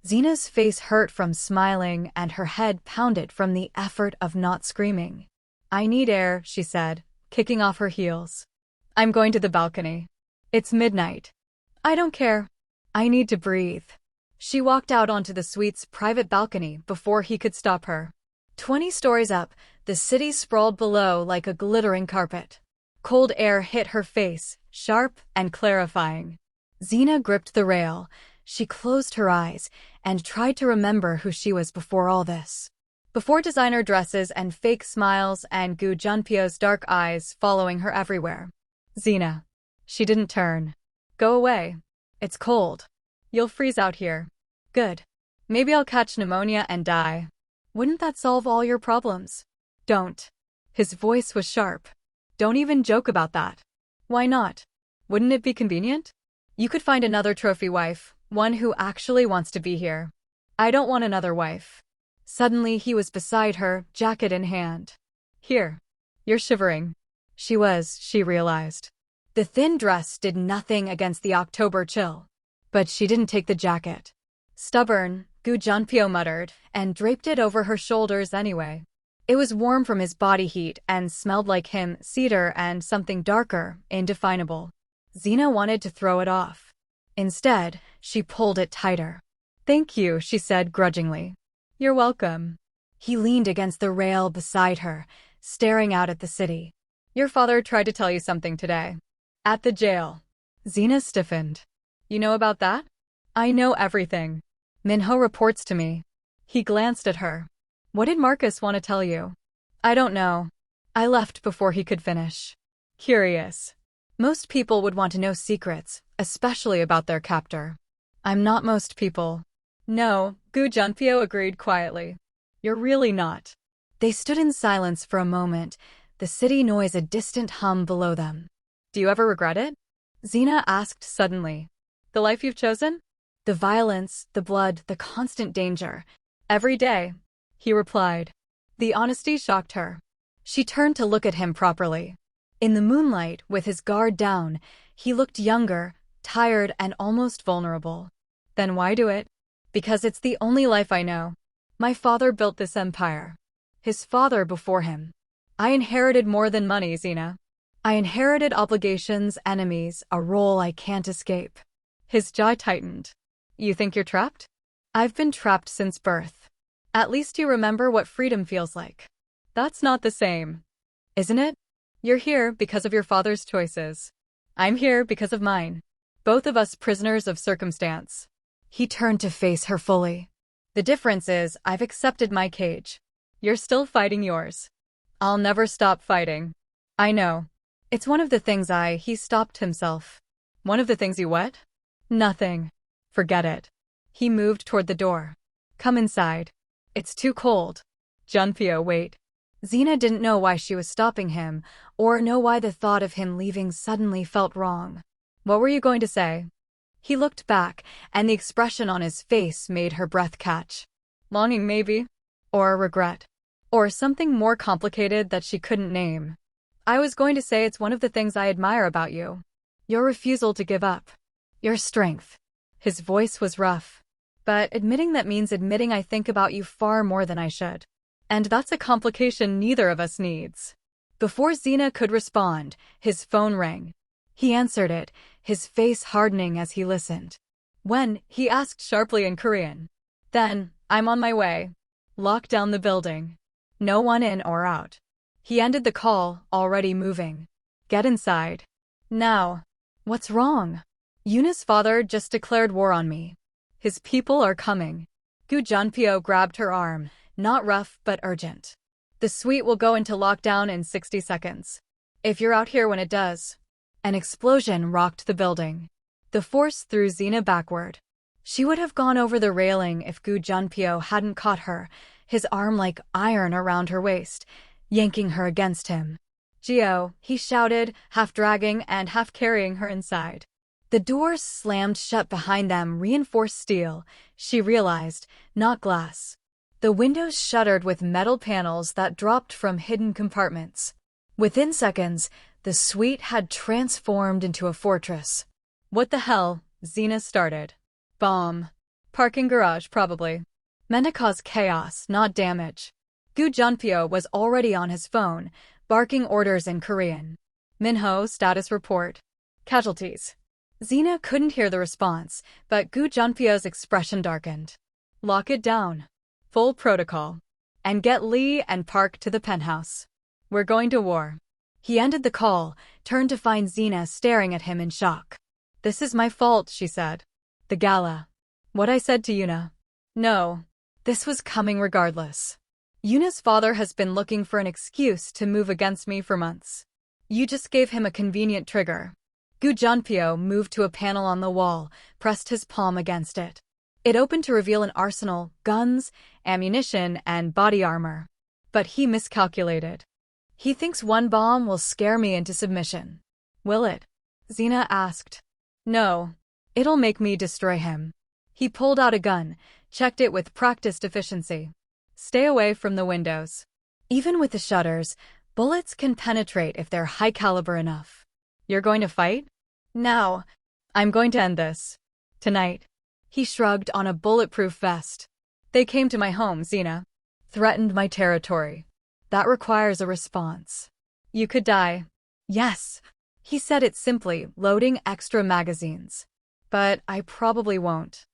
Xena's face hurt from smiling and her head pounded from the effort of not screaming. I need air, she said, kicking off her heels. I'm going to the balcony. It's midnight. I don't care. I need to breathe. She walked out onto the suite's private balcony before he could stop her. 20 stories up, the city sprawled below like a glittering carpet. Cold air hit her face, sharp and clarifying. Xena gripped the rail. She closed her eyes and tried to remember who she was before all this. Before designer dresses and fake smiles and Gu Junpyo's dark eyes following her everywhere. Xena. She didn't turn. Go away. It's cold. You'll freeze out here. Good. Maybe I'll catch pneumonia and die. Wouldn't that solve all your problems? Don't. His voice was sharp. Don't even joke about that. Why not? Wouldn't it be convenient? You could find another trophy wife, one who actually wants to be here. I don't want another wife. Suddenly he was beside her, jacket in hand. Here. You're shivering. She realized. The thin dress did nothing against the October chill. But she didn't take the jacket. Stubborn, Gu Junpyo muttered, and draped it over her shoulders anyway. It was warm from his body heat and smelled like him, cedar and something darker, indefinable. Xena wanted to throw it off. Instead, she pulled it tighter. Thank you, she said grudgingly. You're welcome. He leaned against the rail beside her, staring out at the city. Your father tried to tell you something today. At the jail. Xena stiffened. You know about that? I know everything. Minho reports to me. He glanced at her. What did Marcus want to tell you? I don't know. I left before he could finish. Curious. Most people would want to know secrets, especially about their captor. I'm not most people. No, Gu Junpyo agreed quietly. You're really not. They stood in silence for a moment, the city noise a distant hum below them. Do you ever regret it? Xena asked suddenly. The life you've chosen? The violence, the blood, the constant danger. Every day, he replied. The honesty shocked her. She turned to look at him properly. In the moonlight, with his guard down, he looked younger, tired, and almost vulnerable. Then why do it? Because it's the only life I know. My father built this empire. His father before him. I inherited more than money, Xena. I inherited obligations, enemies, a role I can't escape. His jaw tightened. You think you're trapped? I've been trapped since birth. At least you remember what freedom feels like. That's not the same. Isn't it? You're here because of your father's choices. I'm here because of mine. Both of us prisoners of circumstance. He turned to face her fully. The difference is, I've accepted my cage. You're still fighting yours. I'll never stop fighting. I know. It's one of the things he stopped himself. One of the things you what? Nothing. Forget it. He moved toward the door. Come inside. It's too cold. Junpyo, wait. Xena didn't know why she was stopping him, or know why the thought of him leaving suddenly felt wrong. What were you going to say? He looked back, and the expression on his face made her breath catch. Longing, maybe? Or regret? Or something more complicated that she couldn't name. I was going to say it's one of the things I admire about you. Your refusal to give up. Your strength. His voice was rough. But admitting that means admitting I think about you far more than I should. And that's a complication neither of us needs. Before Xena could respond, his phone rang. He answered it, his face hardening as he listened. When? He asked sharply in Korean. Then, I'm on my way. Lock down the building. No one in or out. He ended the call, already moving. Get inside. Now. What's wrong? Yuna's father just declared war on me. His people are coming. Gu Junpyo grabbed her arm, not rough but urgent. The suite will go into lockdown in 60 seconds. If you're out here when it does. An explosion rocked the building. The force threw Xena backward. She would have gone over the railing if Gu Junpyo hadn't caught her, his arm like iron around her waist, yanking her against him. Gio, he shouted, half dragging and half carrying her inside. The doors slammed shut behind them, reinforced steel, she realized, not glass. The windows shuttered with metal panels that dropped from hidden compartments. Within seconds, the suite had transformed into a fortress. What the hell? Xena started. Bomb. Parking garage, probably. Meant to cause chaos, not damage. Gu Junpyo was already on his phone, barking orders in Korean. Minho, status report. Casualties. Xena couldn't hear the response, but Gu Junpyo's expression darkened. Lock it down. Full protocol. And get Lee and Park to the penthouse. We're going to war. He ended the call, turned to find Xena staring at him in shock. This is my fault, she said. The gala. What I said to Yuna. No. This was coming regardless. Yuna's father has been looking for an excuse to move against me for months. You just gave him a convenient trigger. Gu Junpyo moved to a panel on the wall, pressed his palm against it. It opened to reveal an arsenal, guns, ammunition, and body armor. But he miscalculated. He thinks one bomb will scare me into submission. Will it? Xena asked. No. It'll make me destroy him. He pulled out a gun, checked it with practiced efficiency. Stay away from the windows. Even with the shutters, bullets can penetrate if they're high caliber enough. You're going to fight? Now. I'm going to end this. Tonight. He shrugged on a bulletproof vest. They came to my home, Xena. Threatened my territory. That requires a response. You could die. Yes. He said it simply, loading extra magazines. But I probably won't.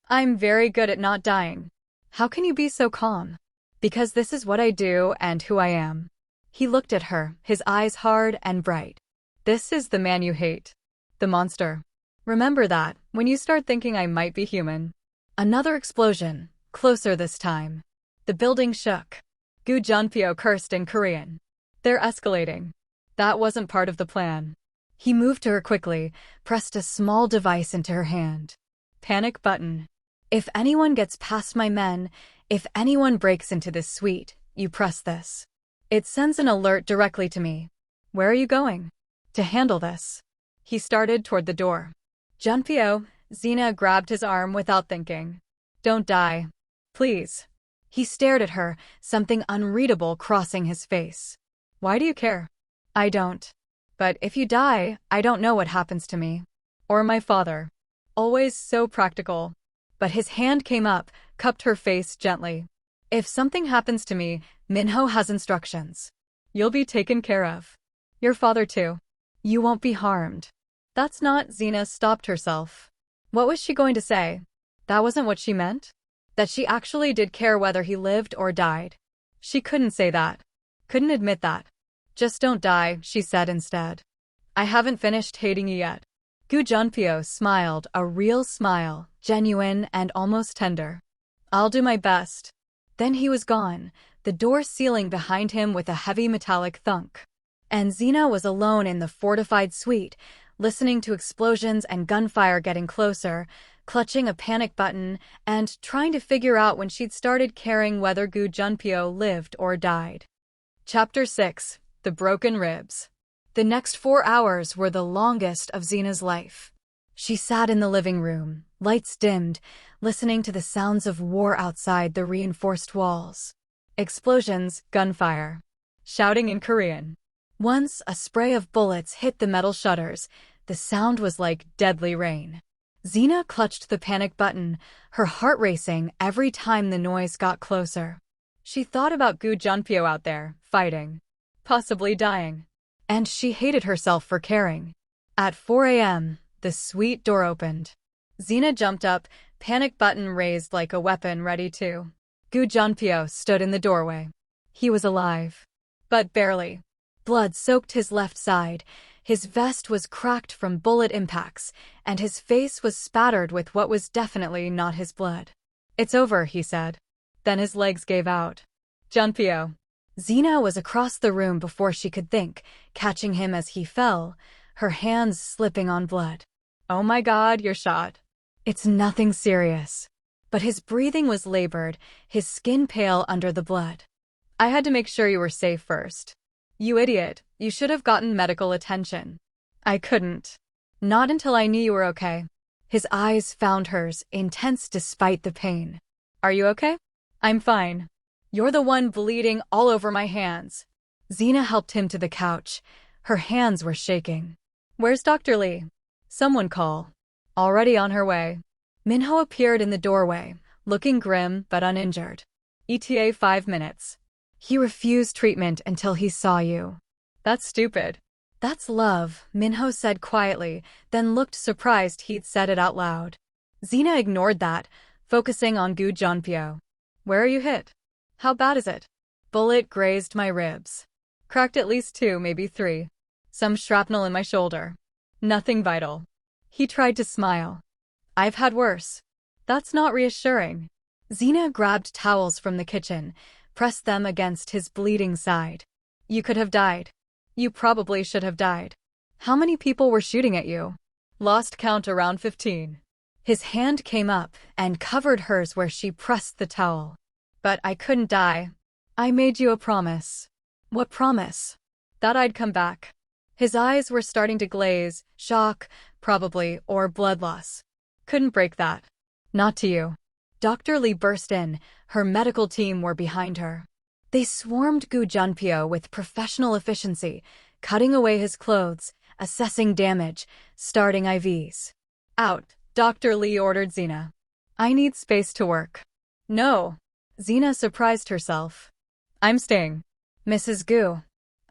I'm very good at not dying. How can you be so calm? Because this is what I do and who I am. He looked at her, his eyes hard and bright. This is the man you hate. The monster. Remember that, when you start thinking I might be human. Another explosion, closer this time. The building shook. Gu Junpyo cursed in Korean. They're escalating. That wasn't part of the plan. He moved to her quickly, pressed a small device into her hand. Panic button. If anyone gets past my men, if anyone breaks into this suite, you press this. It sends an alert directly to me. Where are you going? To handle this. He started toward the door. Junpyo, Xena grabbed his arm without thinking. Don't die. Please. He stared at her, something unreadable crossing his face. Why do you care? I don't. But if you die, I don't know what happens to me. Or my father. Always so practical. But his hand came up, cupped her face gently. If something happens to me, Minho has instructions. You'll be taken care of. Your father too. You won't be harmed. That's not. Xena stopped herself. What was she going to say? That wasn't what she meant? That she actually did care whether he lived or died. She couldn't say that. Couldn't admit that. Just don't die, she said instead. I haven't finished hating you yet. Gu Junpyo smiled, a real smile, genuine and almost tender. I'll do my best. Then he was gone, the door sealing behind him with a heavy metallic thunk. And Xena was alone in the fortified suite, listening to explosions and gunfire getting closer, clutching a panic button, and trying to figure out when she'd started caring whether Gu Junpyo lived or died. Chapter 6. The Broken Ribs. The next 4 hours were the longest of Xena's life. She sat in the living room, lights dimmed, listening to the sounds of war outside the reinforced walls. Explosions, gunfire. Shouting in Korean. Once, a spray of bullets hit the metal shutters. The sound was like deadly rain. Xena clutched the panic button, her heart racing every time the noise got closer. She thought about Gu Junpyo out there, fighting. Possibly dying. And she hated herself for caring. At 4 a.m., the suite door opened. Xena jumped up, panic button raised like a weapon ready to. Gu Junpyo stood in the doorway. He was alive. But barely. Blood soaked his left side, his vest was cracked from bullet impacts, and his face was spattered with what was definitely not his blood. It's over, he said. Then his legs gave out. Junpyo. Xena was across the room before she could think, catching him as he fell, her hands slipping on blood. Oh my God, you're shot. It's nothing serious. But his breathing was labored, his skin pale under the blood. I had to make sure you were safe first. You idiot, you should have gotten medical attention. I couldn't. Not until I knew you were okay. His eyes found hers, intense despite the pain. Are you okay? I'm fine. You're the one bleeding all over my hands. Xena helped him to the couch. Her hands were shaking. Where's Dr. Lee? Someone call. Already on her way. Minho appeared in the doorway, looking grim but uninjured. ETA 5 minutes. He refused treatment until he saw you. That's stupid. That's love, Minho said quietly, then looked surprised he'd said it out loud. Xena ignored that, focusing on Gu Junpyo. Where are you hit? How bad is it? Bullet grazed my ribs. Cracked at least 2, maybe 3. Some shrapnel in my shoulder. Nothing vital. He tried to smile. I've had worse. That's not reassuring. Xena grabbed towels from the kitchen, pressed them against his bleeding side. You could have died. You probably should have died. How many people were shooting at you? Lost count, around 15. His hand came up and covered hers where she pressed the towel. But I couldn't die. I made you a promise. What promise? That I'd come back. His eyes were starting to glaze, shock, probably, or blood loss. Couldn't break that. Not to you. Dr. Lee burst in. Her medical team were behind her. They swarmed Gu Junpyo with professional efficiency, cutting away his clothes, assessing damage, starting IVs. Out, Dr. Lee ordered Xena. I need space to work. No. Xena surprised herself. I'm staying. Mrs. Gu.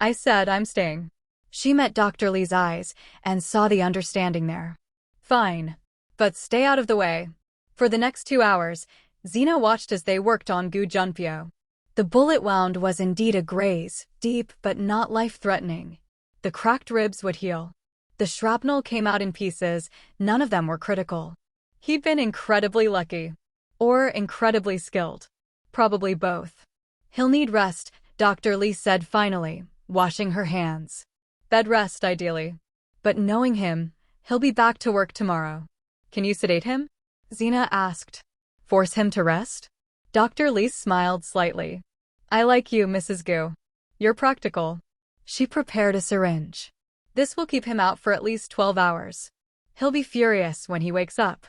I said I'm staying. She met Dr. Lee's eyes and saw the understanding there. Fine. But stay out of the way. For the next 2 hours, Xena watched as they worked on Gu Junpyo. The bullet wound was indeed a graze, deep but not life-threatening. The cracked ribs would heal. The shrapnel came out in pieces, none of them were critical. He'd been incredibly lucky. Or incredibly skilled. Probably both. He'll need rest, Dr. Lee said finally, washing her hands. Bed rest, ideally. But knowing him, he'll be back to work tomorrow. Can you sedate him? Xena asked. Force him to rest? Dr. Lee smiled slightly. I like you, Mrs. Gu. You're practical. She prepared a syringe. This will keep him out for at least 12 hours. He'll be furious when he wakes up.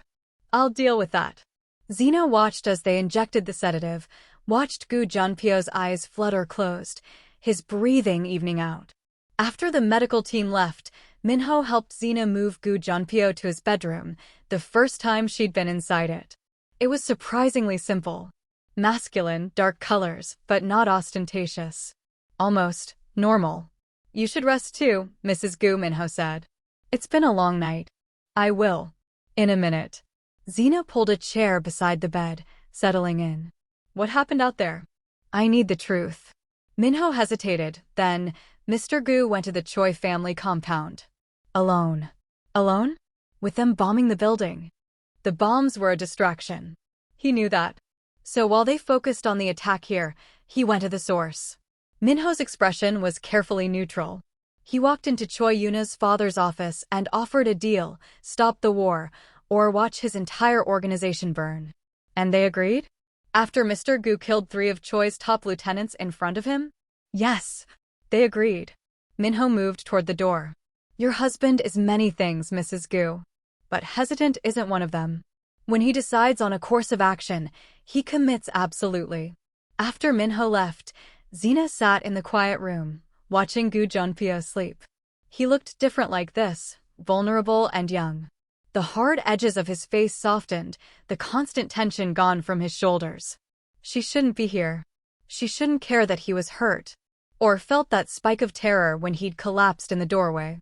I'll deal with that. Xena watched as they injected the sedative, watched Gu Junpyo's eyes flutter closed, his breathing evening out. After the medical team left, Minho helped Xena move Gu Junpyo to his bedroom, the first time she'd been inside it. It was surprisingly simple. Masculine, dark colors, but not ostentatious. Almost normal. You should rest too, Mrs. Gu, Minho said. It's been a long night. I will. In a minute. Xena pulled a chair beside the bed, settling in. What happened out there? I need the truth. Minho hesitated, then Mr. Gu went to the Choi family compound. Alone. Alone? With them bombing the building. The bombs were a distraction. He knew that. So while they focused on the attack here, he went to the source. Minho's expression was carefully neutral. He walked into Choi Yuna's father's office and offered a deal, stop the war, or watch his entire organization burn. And they agreed? After Mr. Gu killed 3 of Choi's top lieutenants in front of him? Yes. They agreed. Minho moved toward the door. Your husband is many things, Mrs. Gu. But hesitant isn't one of them. When he decides on a course of action, he commits absolutely. After Minho left, Xena sat in the quiet room, watching Gu Junpyo sleep. He looked different like this, vulnerable and young. The hard edges of his face softened, the constant tension gone from his shoulders. She shouldn't be here. She shouldn't care that he was hurt, or felt that spike of terror when he'd collapsed in the doorway.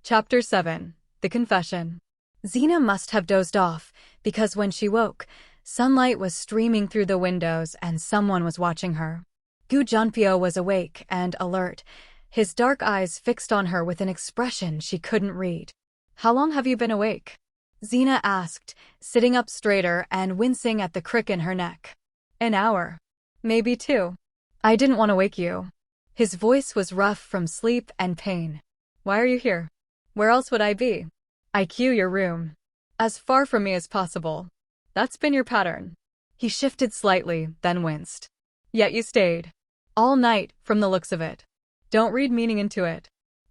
Chapter 7. The Confession. Xena must have dozed off, because when she woke, sunlight was streaming through the windows and someone was watching her. Gu Junpyo was awake and alert, his dark eyes fixed on her with an expression she couldn't read. How long have you been awake? Xena asked, sitting up straighter and wincing at the crick in her neck. An hour. Maybe 2. I didn't want to wake you. His voice was rough from sleep and pain. Why are you here? Where else would I be? IQ your room. As far from me as possible. That's been your pattern. He shifted slightly, then winced. Yet you stayed. All night, from the looks of it. Don't read meaning into it.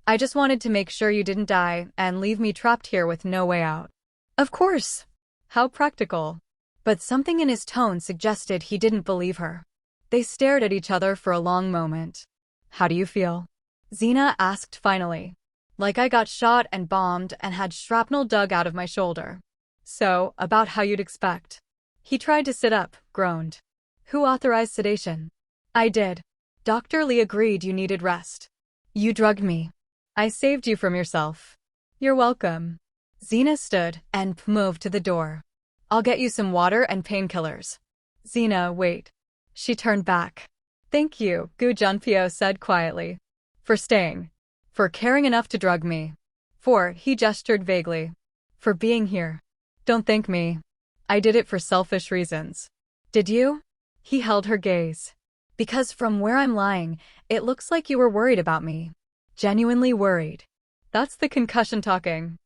I just wanted to make sure you didn't die and leave me trapped here with no way out. Of course. How practical. But something in his tone suggested he didn't believe her. They stared at each other for a long moment. How do you feel? Xena asked finally. Like I got shot and bombed and had shrapnel dug out of my shoulder. So, about how you'd expect. He tried to sit up, groaned. Who authorized sedation? I did. Dr. Lee agreed you needed rest. You drugged me. I saved you from yourself. You're welcome. Xena stood and moved to the door. I'll get you some water and painkillers. Xena, wait. She turned back. Thank you, Gu Junpyo said quietly. For staying. For caring enough to drug me. He gestured vaguely. For being here. Don't thank me. I did it for selfish reasons. Did you? He held her gaze. Because from where I'm lying, it looks like you were worried about me. Genuinely worried. That's the concussion talking.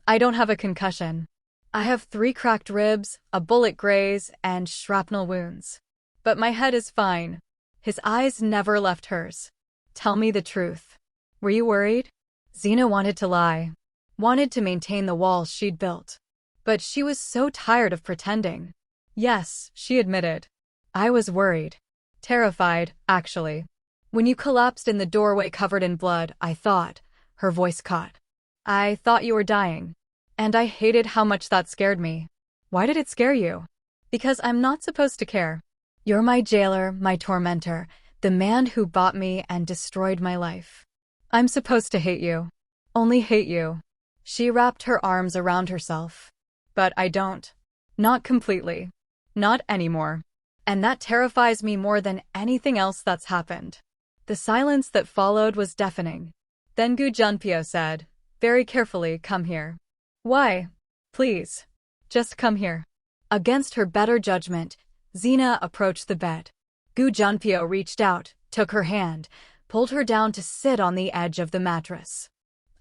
I don't have a concussion. I have 3 cracked ribs, a bullet graze, and shrapnel wounds. But my head is fine. His eyes never left hers. Tell me the truth. Were you worried? Xena wanted to lie. Wanted to maintain the walls she'd built. But she was so tired of pretending. Yes, she admitted. I was worried. Terrified, actually. When you collapsed in the doorway covered in blood, I thought, her voice caught. I thought you were dying. And I hated how much that scared me. Why did it scare you? Because I'm not supposed to care. You're my jailer, my tormentor, the man who bought me and destroyed my life. I'm supposed to hate you. Only hate you. She wrapped her arms around herself. But I don't. Not completely. Not anymore. And that terrifies me more than anything else that's happened. The silence that followed was deafening. Then Gu Junpyo said, very carefully, come here. Why? Please. Just come here. Against her better judgment, Xena approached the bed. Gu Junpyo reached out, took her hand, pulled her down to sit on the edge of the mattress.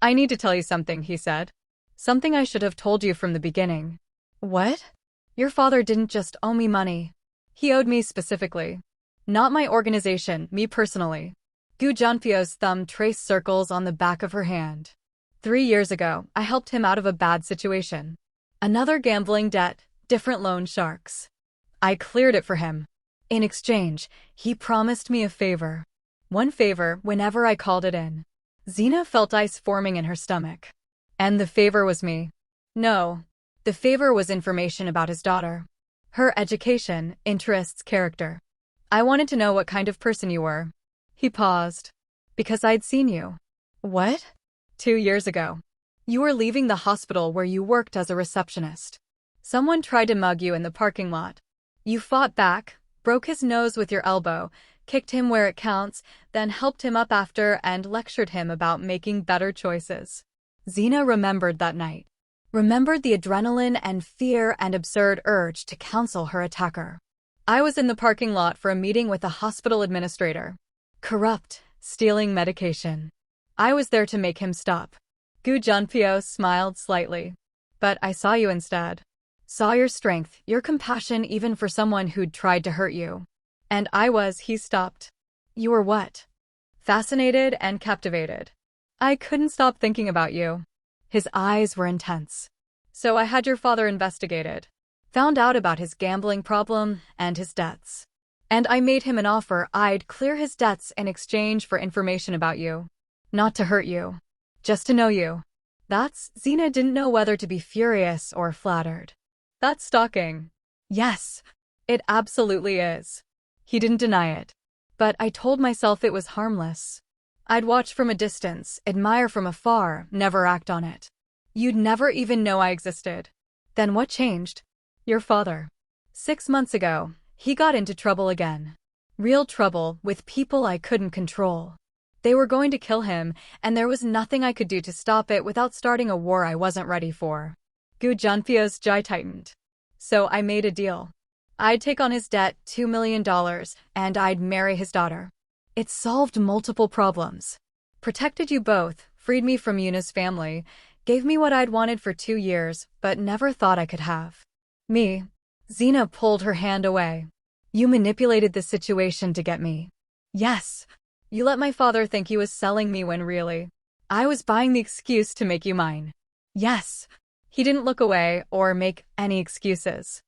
I need to tell you something, he said. Something I should have told you from the beginning. What? Your father didn't just owe me money. He owed me specifically. Not my organization, me personally. Gu Junpyo's thumb traced circles on the back of her hand. 3 years ago, I helped him out of a bad situation. Another gambling debt, different loan sharks. I cleared it for him. In exchange, he promised me a favor. One favor whenever I called it in. Xena felt ice forming in her stomach. And the favor was me. No. The favor was information about his daughter. Her education, interests, character. I wanted to know what kind of person you were. He paused. Because I'd seen you. What? 2 years ago. You were leaving the hospital where you worked as a receptionist. Someone tried to mug you in the parking lot. You fought back, broke his nose with your elbow, kicked him where it counts, then helped him up after and lectured him about making better choices. Xena remembered that night. Remembered the adrenaline and fear and absurd urge to counsel her attacker. I was in the parking lot for a meeting with a hospital administrator. Corrupt, stealing medication. I was there to make him stop. Gu Junpyo smiled slightly. But I saw you instead. Saw your strength, your compassion even for someone who'd tried to hurt you. And he stopped. You were what? Fascinated and captivated. I couldn't stop thinking about you. His eyes were intense. So I had your father investigated. Found out about his gambling problem and his debts. And I made him an offer I'd clear his debts in exchange for information about you. Not to hurt you. Just to know you. Xena didn't know whether to be furious or flattered. That's stalking. Yes, it absolutely is. He didn't deny it. But I told myself it was harmless. I'd watch from a distance, admire from afar, never act on it. You'd never even know I existed. Then what changed? Your father. 6 months ago, he got into trouble again. Real trouble with people I couldn't control. They were going to kill him, and there was nothing I could do to stop it without starting a war I wasn't ready for. Gu Junpyo's jaw tightened. So I made a deal. I'd take on his debt, $2 million, and I'd marry his daughter. It solved multiple problems. Protected you both, freed me from Yuna's family, gave me what I'd wanted for 2 years, but never thought I could have. Me. Xena pulled her hand away. You manipulated the situation to get me. Yes. You let my father think he was selling me when really, I was buying the excuse to make you mine. Yes. He didn't look away or make any excuses.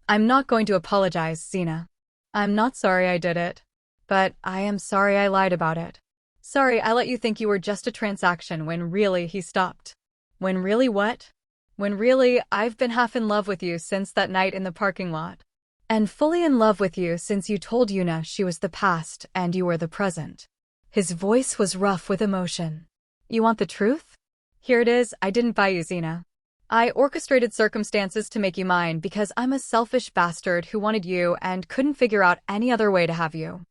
I'm not going to apologize, Xena. I'm not sorry I did it. But I am sorry I lied about it. Sorry I let you think you were just a transaction when really he stopped. When really what? When really I've been half in love with you since that night in the parking lot. And fully in love with you since you told Yuna she was the past and you were the present. His voice was rough with emotion. You want the truth? Here it is, I didn't buy you, Xena. I orchestrated circumstances to make you mine because I'm a selfish bastard who wanted you and couldn't figure out any other way to have you.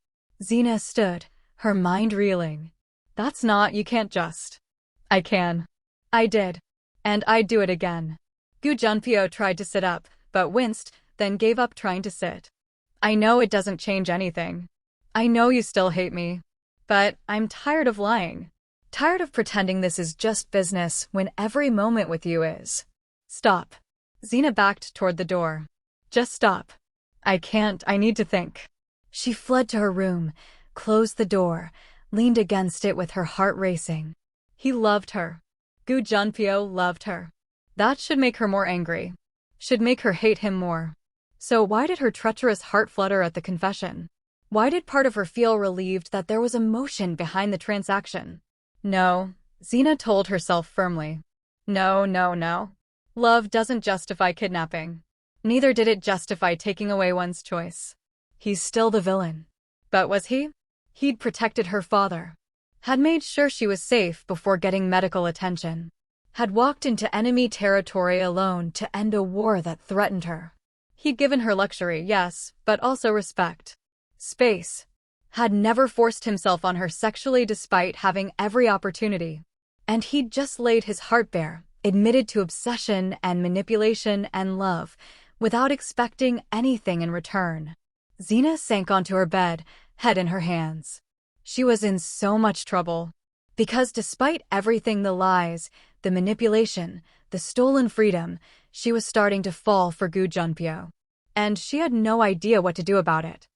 Xena stood, her mind reeling. That's not, you can't just. I can. I did. And I'd do it again. Gu Junpyo tried to sit up, but winced, then gave up trying to sit. I know it doesn't change anything. I know you still hate me. But I'm tired of lying. Tired of pretending this is just business when every moment with you is. Stop. Xena backed toward the door. Just stop. I can't, I need to think. She fled to her room, closed the door, leaned against it with her heart racing. He loved her. Gu Junpyo loved her. That should make her more angry. Should make her hate him more. So why did her treacherous heart flutter at the confession? Why did part of her feel relieved that there was emotion behind the transaction? No, Xena told herself firmly. No, no, no. Love doesn't justify kidnapping. Neither did it justify taking away one's choice. He's still the villain. But was he? He'd protected her father. Had made sure she was safe before getting medical attention. Had walked into enemy territory alone to end a war that threatened her. He'd given her luxury, yes, but also respect. Space. Had never forced himself on her sexually despite having every opportunity. And he'd just laid his heart bare, admitted to obsession and manipulation and love, without expecting anything in return. Xena sank onto her bed, head in her hands. She was in so much trouble. Because despite everything, the lies, the manipulation, the stolen freedom, she was starting to fall for Gu Junpyo. And she had no idea what to do about it.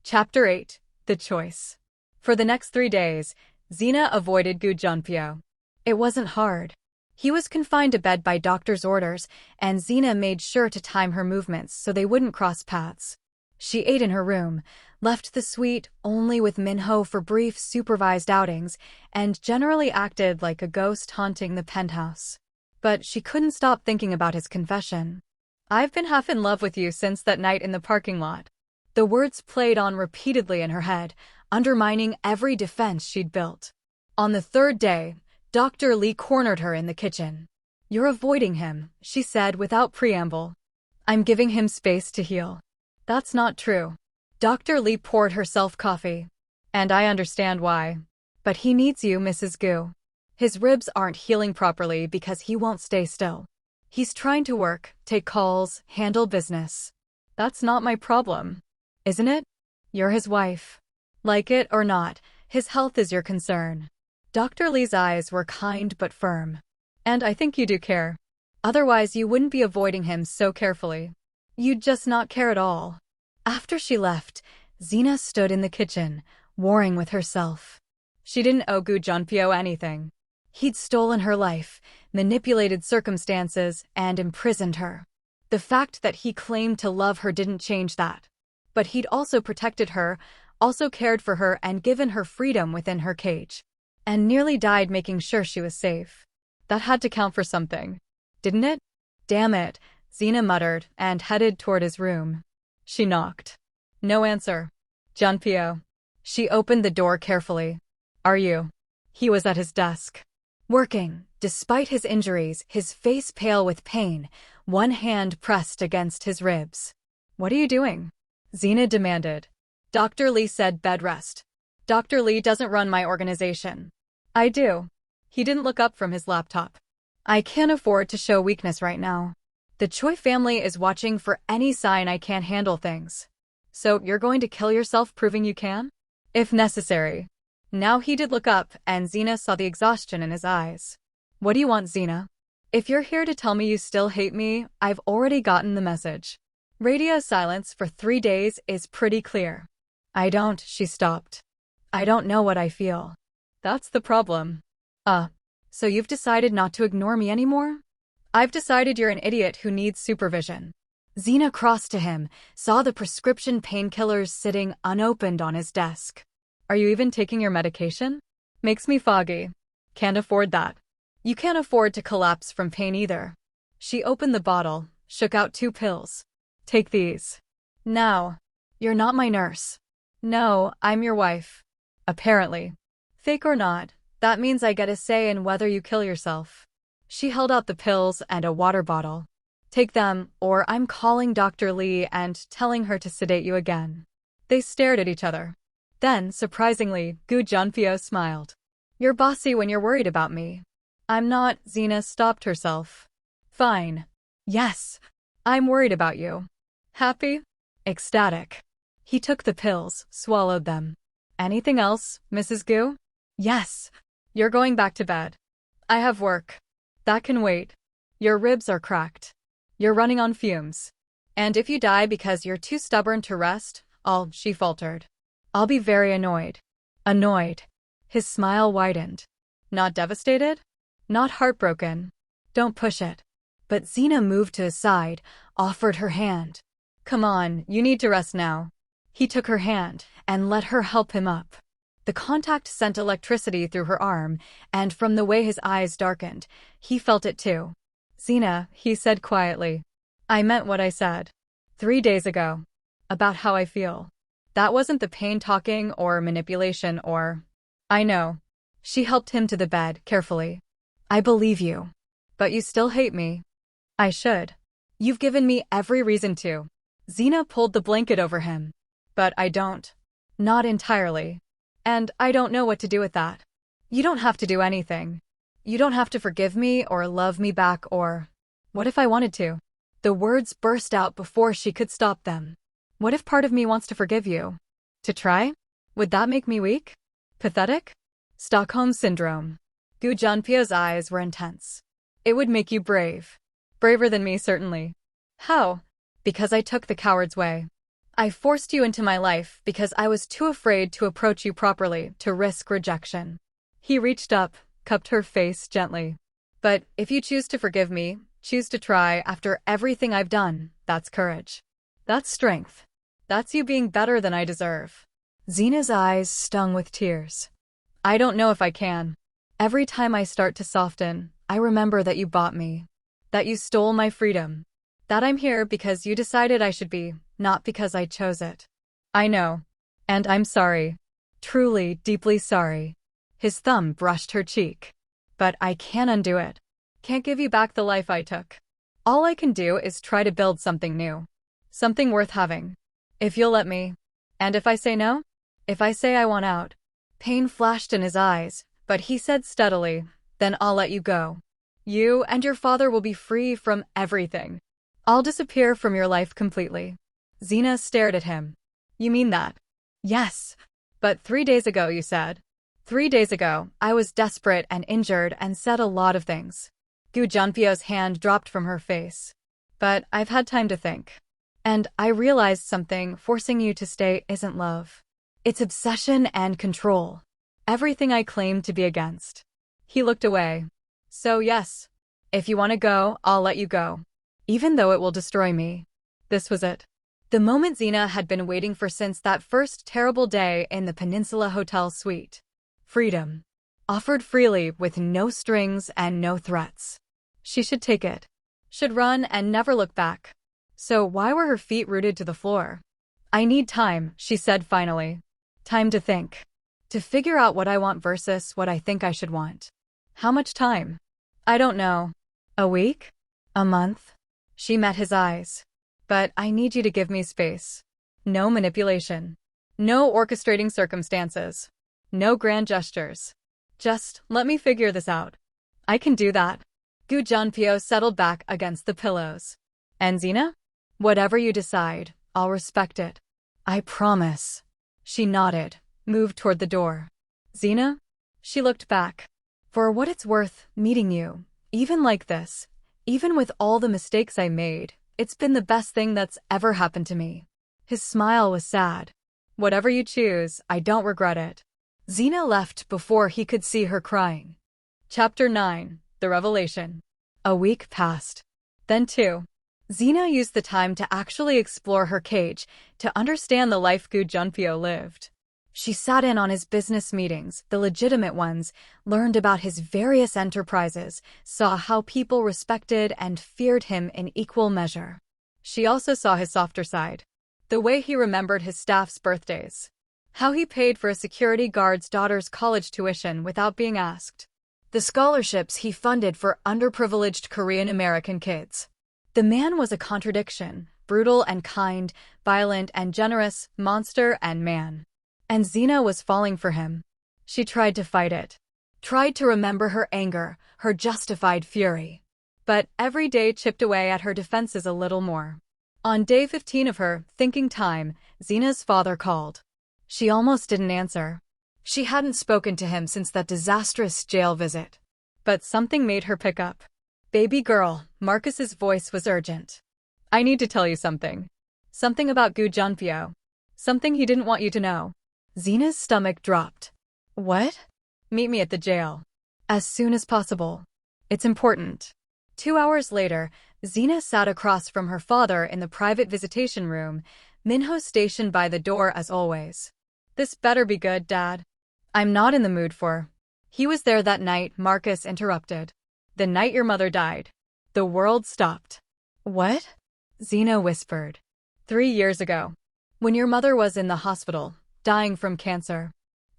Chapter 8. The Choice. For the next 3 days, Xena avoided Gu Junpyo. It wasn't hard. He was confined to bed by doctor's orders, and Xena made sure to time her movements so they wouldn't cross paths. She ate in her room, left the suite only with Minho for brief supervised outings, and generally acted like a ghost haunting the penthouse. But she couldn't stop thinking about his confession. I've been half in love with you since that night in the parking lot. The words played on repeatedly in her head, undermining every defense she'd built. On the 3rd day, Dr. Lee cornered her in the kitchen. You're avoiding him, she said without preamble. I'm giving him space to heal. That's not true. Dr. Lee poured herself coffee. And I understand why. But he needs you, Mrs. Gu. His ribs aren't healing properly because he won't stay still. He's trying to work, take calls, handle business. That's not my problem. Isn't it? You're his wife. Like it or not, his health is your concern. Dr. Lee's eyes were kind but firm. And I think you do care. Otherwise you wouldn't be avoiding him so carefully. You'd just not care at all. After she left, Xena stood in the kitchen, warring with herself. She didn't owe Gu Junpyo anything. He'd stolen her life, manipulated circumstances, and imprisoned her. The fact that he claimed to love her didn't change that. But he'd also protected her, also cared for her and given her freedom within her cage. And nearly died making sure she was safe. That had to count for something. Didn't it? Damn it, Xena muttered and headed toward his room. She knocked. No answer. Junpyo. She opened the door carefully. Are you? He was at his desk. Working, despite his injuries, his face pale with pain, one hand pressed against his ribs. What are you doing? Xena demanded. Dr. Lee said bed rest. Dr. Lee doesn't run my organization. I do. He didn't look up from his laptop. I can't afford to show weakness right now. The Choi family is watching for any sign I can't handle things. So you're going to kill yourself proving you can? If necessary. Now he did look up, and Xena saw the exhaustion in his eyes. What do you want, Xena? If you're here to tell me you still hate me, I've already gotten the message. Radio silence for 3 days is pretty clear. I don't, she stopped. I don't know what I feel. That's the problem. So you've decided not to ignore me anymore? I've decided you're an idiot who needs supervision. Xena crossed to him, saw the prescription painkillers sitting unopened on his desk. Are you even taking your medication? Makes me foggy. Can't afford that. You can't afford to collapse from pain either. She opened the bottle, shook out 2 pills. Take these. Now. You're not my nurse. No, I'm your wife. Apparently. Fake or not, that means I get a say in whether you kill yourself. She held out the pills and a water bottle. Take them, or I'm calling Dr. Lee and telling her to sedate you again. They stared at each other. Then, surprisingly, Gu Junpyo smiled. You're bossy when you're worried about me. I'm not. Xena stopped herself. Fine. Yes. I'm worried about you. Happy? Ecstatic. He took the pills, swallowed them. Anything else, Mrs. Gu? Yes. You're going back to bed. I have work. That can wait. Your ribs are cracked. You're running on fumes. And if you die because you're too stubborn to rest, she faltered. I'll be very annoyed. Annoyed. His smile widened. Not devastated? Not heartbroken. Don't push it. But Xena moved to his side, offered her hand. Come on, you need to rest now. He took her hand and let her help him up. The contact sent electricity through her arm, and from the way his eyes darkened, he felt it too. Xena, he said quietly. I meant what I said. 3 days ago. About how I feel. That wasn't the pain talking or manipulation or... I know. She helped him to the bed, carefully. I believe you. But you still hate me. I should. You've given me every reason to. Xena pulled the blanket over him. But I don't. Not entirely. And I don't know what to do with that. You don't have to do anything. You don't have to forgive me or love me back or... What if I wanted to? The words burst out before she could stop them. What if part of me wants to forgive you? To try? Would that make me weak? Pathetic? Stockholm Syndrome. Gu Junpyo's eyes were intense. It would make you brave. Braver than me, certainly. How? Because I took the coward's way. I forced you into my life because I was too afraid to approach you properly, to risk rejection. He reached up, cupped her face gently. But if you choose to forgive me, choose to try after everything I've done, that's courage. That's strength. That's you being better than I deserve. Xena's eyes stung with tears. I don't know if I can. Every time I start to soften, I remember that you bought me. That you stole my freedom. That I'm here because you decided I should be, not because I chose it. I know. And I'm sorry. Truly, deeply sorry. His thumb brushed her cheek. But I can't undo it. Can't give you back the life I took. All I can do is try to build something new. Something worth having. If you'll let me. And if I say no? If I say I want out. Pain flashed in his eyes, but he said steadily, then I'll let you go. You and your father will be free from everything. I'll disappear from your life completely. Xena stared at him. You mean that? Yes. But 3 days ago you said. 3 days ago, I was desperate and injured and said a lot of things. Gu Junpyo's hand dropped from her face. But I've had time to think. And I realized something forcing you to stay isn't love. It's obsession and control. Everything I claimed to be against. He looked away. So yes. If you want to go, I'll let you go. Even though it will destroy me. This was it. The moment Xena had been waiting for since that first terrible day in the Peninsula Hotel suite. Freedom. Offered freely with no strings and no threats. She should take it. Should run and never look back. So why were her feet rooted to the floor? I need time, she said finally. Time to think. To figure out what I want versus what I think I should want. How much time? I don't know. A week? A month? She met his eyes. But I need you to give me space. No manipulation. No orchestrating circumstances. No grand gestures. Just let me figure this out. I can do that. Gu Junpyo settled back against the pillows. And Xena? Whatever you decide, I'll respect it. I promise. She nodded, moved toward the door. Xena? She looked back. For what it's worth, meeting you, even like this, even with all the mistakes I made, it's been the best thing that's ever happened to me. His smile was sad. Whatever you choose, I don't regret it. Xena left before he could see her crying. Chapter 9. The Revelation. A week passed. Then 2. Xena used the time to actually explore her cage, to understand the life Gu Junpyo lived. She sat in on his business meetings, the legitimate ones, learned about his various enterprises, saw how people respected and feared him in equal measure. She also saw his softer side. The way he remembered his staff's birthdays. How he paid for a security guard's daughter's college tuition without being asked. The scholarships he funded for underprivileged Korean American kids. The man was a contradiction, brutal and kind, violent and generous, monster and man. And Xena was falling for him. She tried to fight it. Tried to remember her anger, her justified fury. But every day chipped away at her defenses a little more. On day 15 of her thinking time, Xena's father called. She almost didn't answer. She hadn't spoken to him since that disastrous jail visit. But something made her pick up. Baby girl, Marcus's voice was urgent. I need to tell you something. Something about Gu Junpyo. Something he didn't want you to know. Xena's stomach dropped. What? Meet me at the jail. As soon as possible. It's important. 2 hours later, Xena sat across from her father in the private visitation room, Minho stationed by the door as always. This better be good, Dad. I'm not in the mood for. He was there that night, Marcus interrupted. The night your mother died. The world stopped. What? Xena whispered. 3 years ago. When your mother was in the hospital, dying from cancer.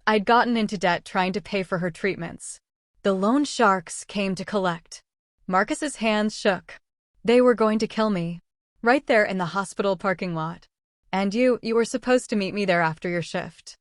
I'd gotten into debt trying to pay for her treatments. The loan sharks came to collect. Marcus's hands shook. They were going to kill me. Right there in the hospital parking lot. And you were supposed to meet me there after your shift.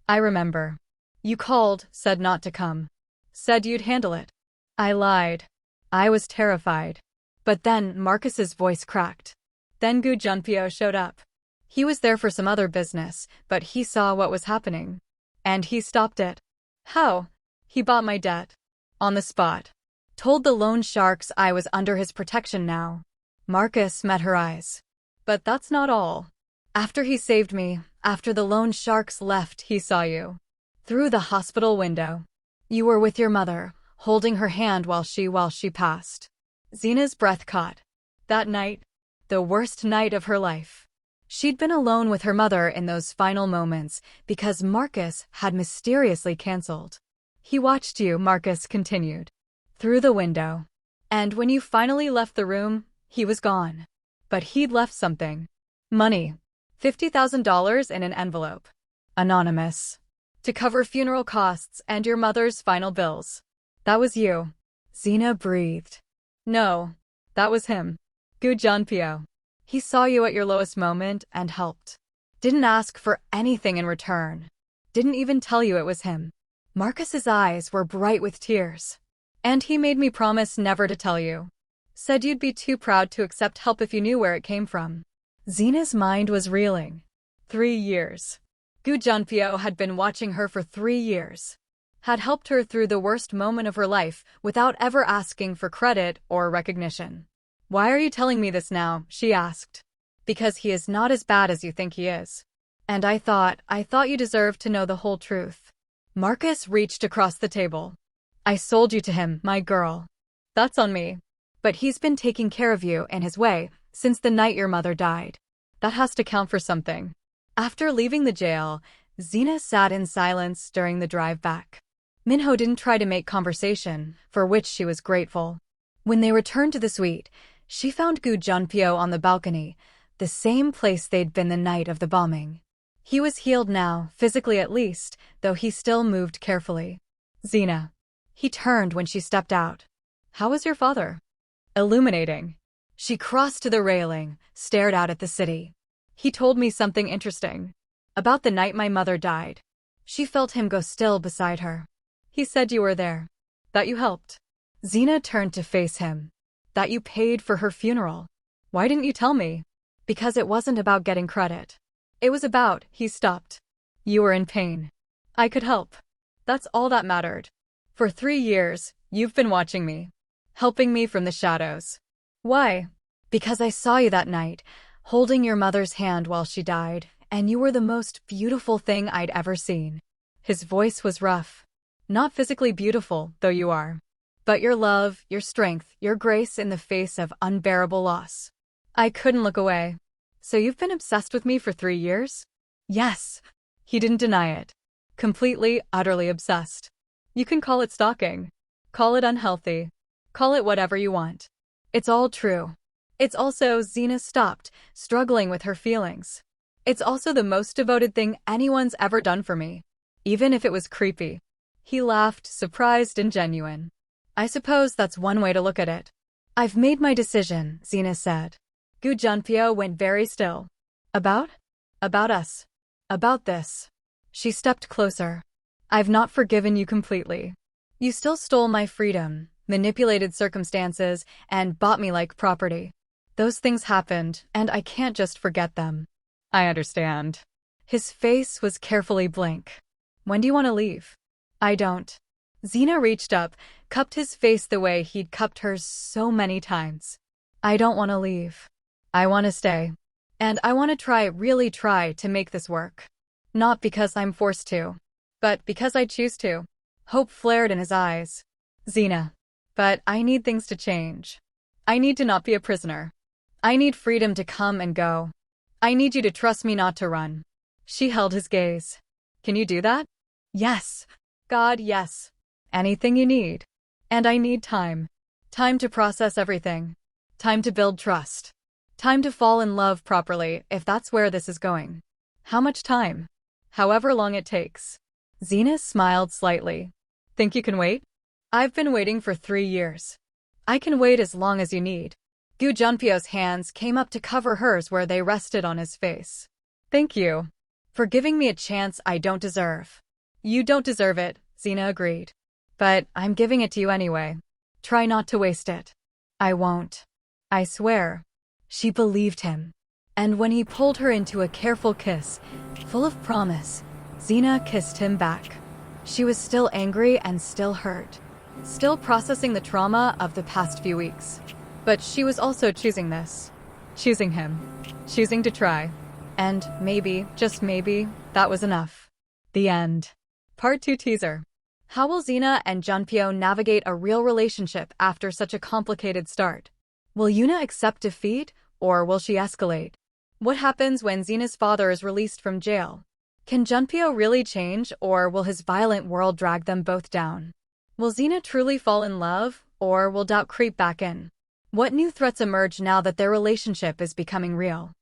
I remember. You called, said not to come. Said you'd handle it. I lied. I was terrified. But then Marcus's voice cracked. Then Gu Junpyo showed up. He was there for some other business, but he saw what was happening. And he stopped it. How? He bought my debt. On the spot. Told the loan sharks I was under his protection now. Marcus met her eyes. But that's not all. After he saved me, after the loan sharks left, he saw you. Through the hospital window. You were with your mother, holding her hand while she passed. Xena's breath caught. That night, the worst night of her life. She'd been alone with her mother in those final moments because Marcus had mysteriously canceled. He watched you, Marcus continued. Through the window. And when you finally left the room, he was gone. But he'd left something. Money. $50,000 in an envelope. Anonymous. To cover funeral costs and your mother's final bills. That was you. Xena breathed. No. That was him. Gu Junpyo. He saw you at your lowest moment and helped. Didn't ask for anything in return. Didn't even tell you it was him. Marcus's eyes were bright with tears. And he made me promise never to tell you. Said you'd be too proud to accept help if you knew where it came from. Xena's mind was reeling. 3 years. Gu Junpyo had been watching her for 3 years. Had helped her through the worst moment of her life without ever asking for credit or recognition. Why are you telling me this now? She asked. Because he is not as bad as you think he is. And I thought you deserved to know the whole truth. Marcus reached across the table. I sold you to him, my girl. That's on me. But he's been taking care of you in his way since the night your mother died. That has to count for something. After leaving the jail, Xena sat in silence during the drive back. Minho didn't try to make conversation, for which she was grateful. When they returned to the suite, she found Gu Junpyo on the balcony, the same place they'd been the night of the bombing. He was healed now, physically at least, though he still moved carefully. Xena. He turned when she stepped out. How was your father? Illuminating. She crossed to the railing, stared out at the city. He told me something interesting. About the night my mother died. She felt him go still beside her. He said you were there. That you helped. Xena turned to face him. That you paid for her funeral. Why didn't you tell me? Because it wasn't about getting credit. It was about, he stopped. You were in pain. I could help. That's all that mattered. For 3 years, you've been watching me. Helping me from the shadows. Why? Because I saw you that night, holding your mother's hand while she died, and you were the most beautiful thing I'd ever seen. His voice was rough. Not physically beautiful, though you are. But your love, your strength, your grace in the face of unbearable loss. I couldn't look away. So you've been obsessed with me for 3 years? Yes. He didn't deny it. Completely, utterly obsessed. You can call it stalking. Call it unhealthy. Call it whatever you want. It's all true. It's also, Xena stopped, struggling with her feelings. It's also the most devoted thing anyone's ever done for me, even if it was creepy. He laughed, surprised and genuine. I suppose that's one way to look at it. I've made my decision, Xena said. Gu Junpyo went very still. About? About us. About this. She stepped closer. I've not forgiven you completely. You still stole my freedom, manipulated circumstances, and bought me like property. Those things happened, and I can't just forget them. I understand. His face was carefully blank. When do you want to leave? I don't. Xena reached up, cupped his face the way he'd cupped hers so many times. I don't want to leave. I want to stay. And I want to really try to make this work. Not because I'm forced to, but because I choose to. Hope flared in his eyes. Xena. But I need things to change. I need to not be a prisoner. I need freedom to come and go. I need you to trust me not to run. She held his gaze. Can you do that? Yes. God, yes. Anything you need. And I need time. Time to process everything. Time to build trust. Time to fall in love properly, if that's where this is going. How much time? However long it takes. Xena smiled slightly. Think you can wait? I've been waiting for 3 years. I can wait as long as you need. Gu Junpyo's hands came up to cover hers where they rested on his face. Thank you. For giving me a chance I don't deserve. You don't deserve it, Xena agreed. But I'm giving it to you anyway. Try not to waste it. I won't. I swear. She believed him. And when he pulled her into a careful kiss, full of promise, Xena kissed him back. She was still angry and still hurt. Still processing the trauma of the past few weeks. But she was also choosing this. Choosing him. Choosing to try. And maybe, just maybe, that was enough. The end. Part 2 teaser. How will Xena and Junpyo navigate a real relationship after such a complicated start? Will Yuna accept defeat, or will she escalate? What happens when Xena's father is released from jail? Can Junpyo really change, or will his violent world drag them both down? Will Xena truly fall in love, or will doubt creep back in? What new threats emerge now that their relationship is becoming real?